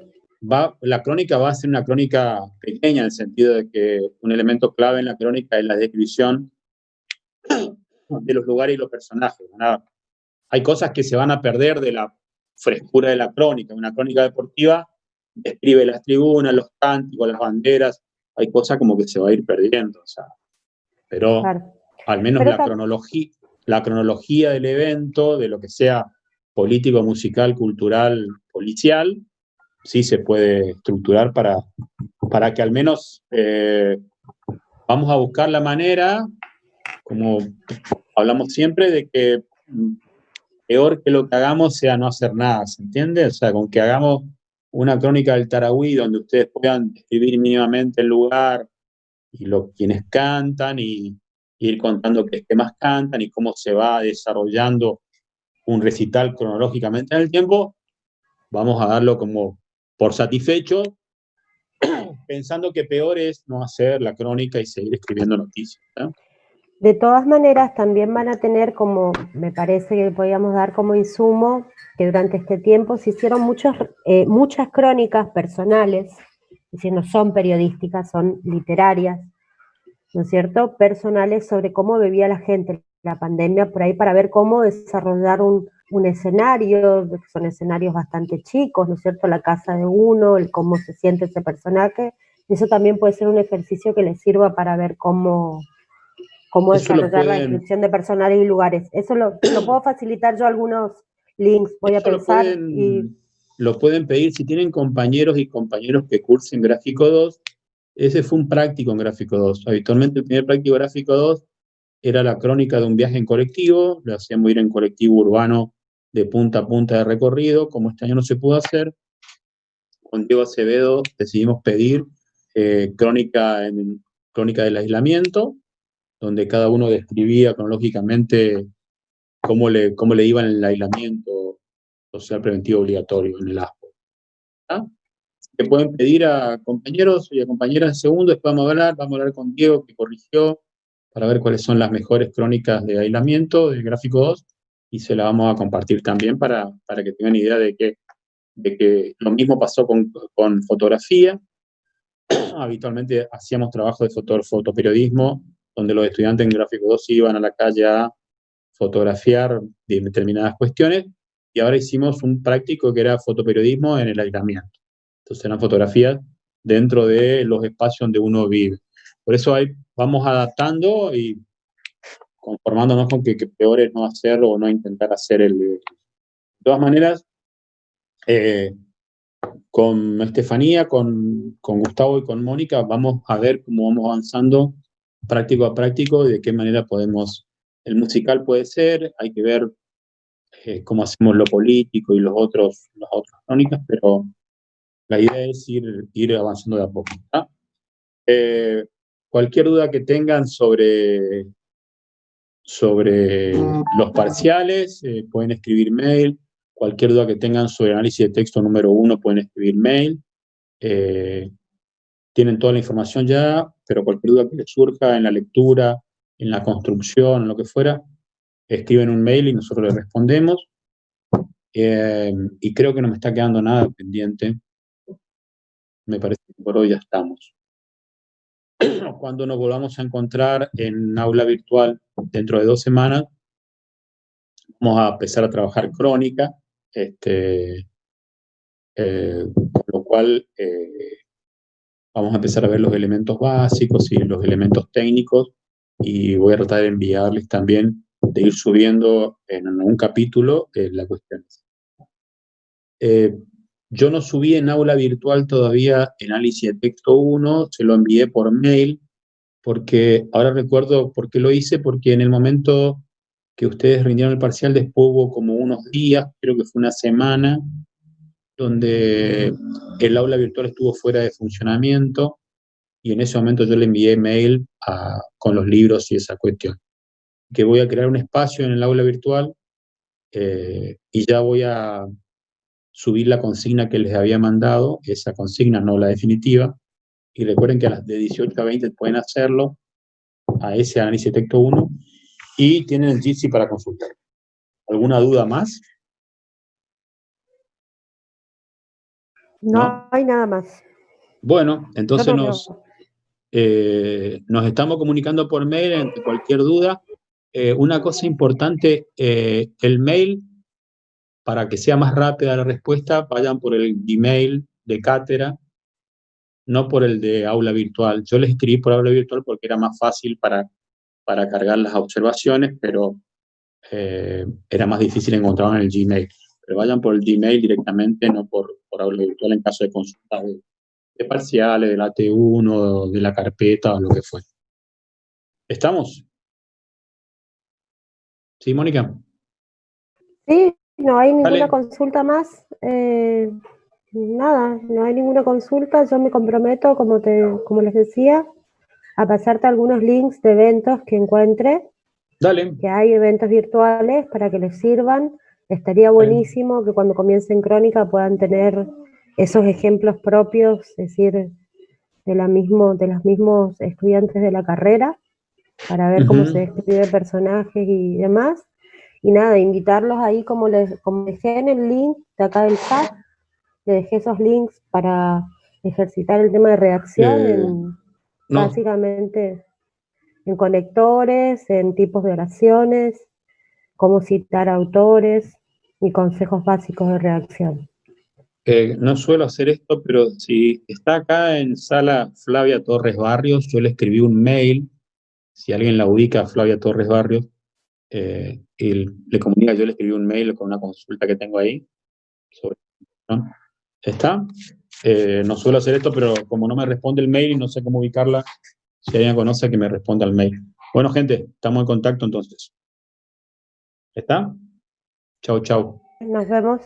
La crónica va a ser una crónica pequeña, en el sentido de que un elemento clave en la crónica es la descripción de los lugares y los personajes. ¿Verdad? Hay cosas que se van a perder de la frescura de la crónica. Una crónica deportiva describe las tribunas, los cánticos, las banderas. Hay cosas como que se va a ir perdiendo. O sea, pero claro, al menos la cronología del evento, de lo que sea político, musical, cultural, policial, sí se puede estructurar para que al menos vamos a buscar la manera, como hablamos siempre, de que peor que lo que hagamos sea no hacer nada, ¿se entiende? O sea, con que hagamos una crónica del Tarahui donde ustedes puedan describir mínimamente el lugar y quienes cantan y ir contando qué más cantan y cómo se va desarrollando un recital cronológicamente en el tiempo, vamos a darlo como por satisfecho, pensando que peor es no hacer la crónica y seguir escribiendo noticias, ¿no? De todas maneras, también van a tener como, me parece que podíamos dar como insumo, que durante este tiempo se hicieron muchas crónicas personales, es decir, no son periodísticas, son literarias, ¿no es cierto?, personales sobre cómo vivía la gente la pandemia, por ahí para ver cómo desarrollar un escenario, que son escenarios bastante chicos, ¿no es cierto? La casa de uno, el cómo se siente ese personaje. Eso también puede ser un ejercicio que les sirva para ver cómo Eso lo desarrollar la pueden, descripción de personajes y lugares. Eso lo puedo facilitar yo algunos links, voy a eso pensar y... lo pueden pedir si tienen compañeros y compañeros que cursen Gráfico 2. Ese fue un práctico en Gráfico 2. Habitualmente el primer práctico de Gráfico 2 era la crónica de un viaje en colectivo, lo hacíamos ir en colectivo urbano de punta a punta de recorrido. Como este año no se pudo hacer, con Diego Acevedo decidimos pedir crónica del aislamiento, donde cada uno describía cronológicamente cómo le iba en el aislamiento social preventivo obligatorio en el ASPO. ¿Ah? Que pueden pedir a compañeros y a compañeras en segundo, después vamos a hablar con Diego, que corrigió, para ver cuáles son las mejores crónicas de aislamiento del Gráfico 2, y se la vamos a compartir también para que tengan idea de que lo mismo pasó con fotografía. Habitualmente hacíamos trabajo de fotoperiodismo, donde los estudiantes en Gráfico 2 iban a la calle a fotografiar determinadas cuestiones, y ahora hicimos un práctico que era fotoperiodismo en el aislamiento. Entonces eran fotografías dentro de los espacios donde uno vive. Por eso ahí vamos adaptando y conformándonos con que peor es no hacerlo o no intentar hacer el... De todas maneras, con Estefanía, con Gustavo y con Mónica, vamos a ver cómo vamos avanzando práctico a práctico y de qué manera podemos... El musical puede ser, hay que ver cómo hacemos lo político y las otras crónicas, pero la idea es ir avanzando de a poco. ¿Ah? Cualquier duda que tengan sobre los parciales, pueden escribir mail. Cualquier duda que tengan sobre análisis de texto número 1, pueden escribir mail. Tienen toda la información ya, pero cualquier duda que les surja en la lectura, en la construcción, en lo que fuera, escriben un mail y nosotros les respondemos. Y creo que no me está quedando nada pendiente. Me parece que por hoy ya estamos. Cuando nos volvamos a encontrar en aula virtual dentro de 2 semanas, vamos a empezar a trabajar crónica, con lo cual vamos a empezar a ver los elementos básicos y los elementos técnicos, y voy a tratar de enviarles también, de ir subiendo en un capítulo las cuestiones. Yo no subí en aula virtual todavía análisis de texto 1, se lo envié por mail, porque ahora recuerdo por qué lo hice, porque en el momento que ustedes rindieron el parcial, después hubo como unos días, creo que fue una semana, donde el aula virtual estuvo fuera de funcionamiento, y en ese momento yo le envié mail con los libros y esa cuestión. Que voy a crear un espacio en el aula virtual, y ya voy a subir la consigna que les había mandado, esa consigna, no la definitiva, y recuerden que a las de 18 a 20 pueden hacerlo, a ese análisis de texto 1, y tienen el Jitsi para consultar. ¿Alguna duda más? No hay nada más. Bueno, entonces Yo no nos estamos comunicando por mail ante cualquier duda. Una cosa importante, el mail, para que sea más rápida la respuesta, vayan por el Gmail de cátedra, no por el de aula virtual. Yo les escribí por aula virtual porque era más fácil para cargar las observaciones, pero era más difícil encontrarlo en el Gmail. Pero vayan por el Gmail directamente, no por aula virtual, en caso de consultas de parciales, del AT1, de la carpeta o lo que fue. ¿Estamos? ¿Sí, Mónica? Sí, no hay ninguna Dale. consulta más. Nada, no hay ninguna consulta. Yo me comprometo, como les decía, a pasarte algunos links de eventos que encuentre, Dale. que hay eventos virtuales para que les sirvan. Estaría buenísimo que cuando comiencen crónica puedan tener esos ejemplos propios, es decir, de los mismos estudiantes de la carrera, para ver cómo se describen personajes y demás. Y nada, invitarlos ahí, como dejé en el link de acá del chat, le dejé esos links para ejercitar el tema de redacción, básicamente en conectores, en tipos de oraciones, cómo citar autores, y consejos básicos de redacción. No suelo hacer esto, pero si está acá en sala Flavia Torres Barrios, yo le escribí un mail, si alguien la ubica, Flavia Torres Barrios, y le comunica, yo le escribí un mail con una consulta que tengo ahí, ¿no? ¿Está? No suelo hacer esto, pero como no me responde el mail y no sé cómo ubicarla, si alguien conoce que me responda al mail. Bueno, gente, estamos en contacto entonces. ¿Está? Chau, chau. Nos vemos.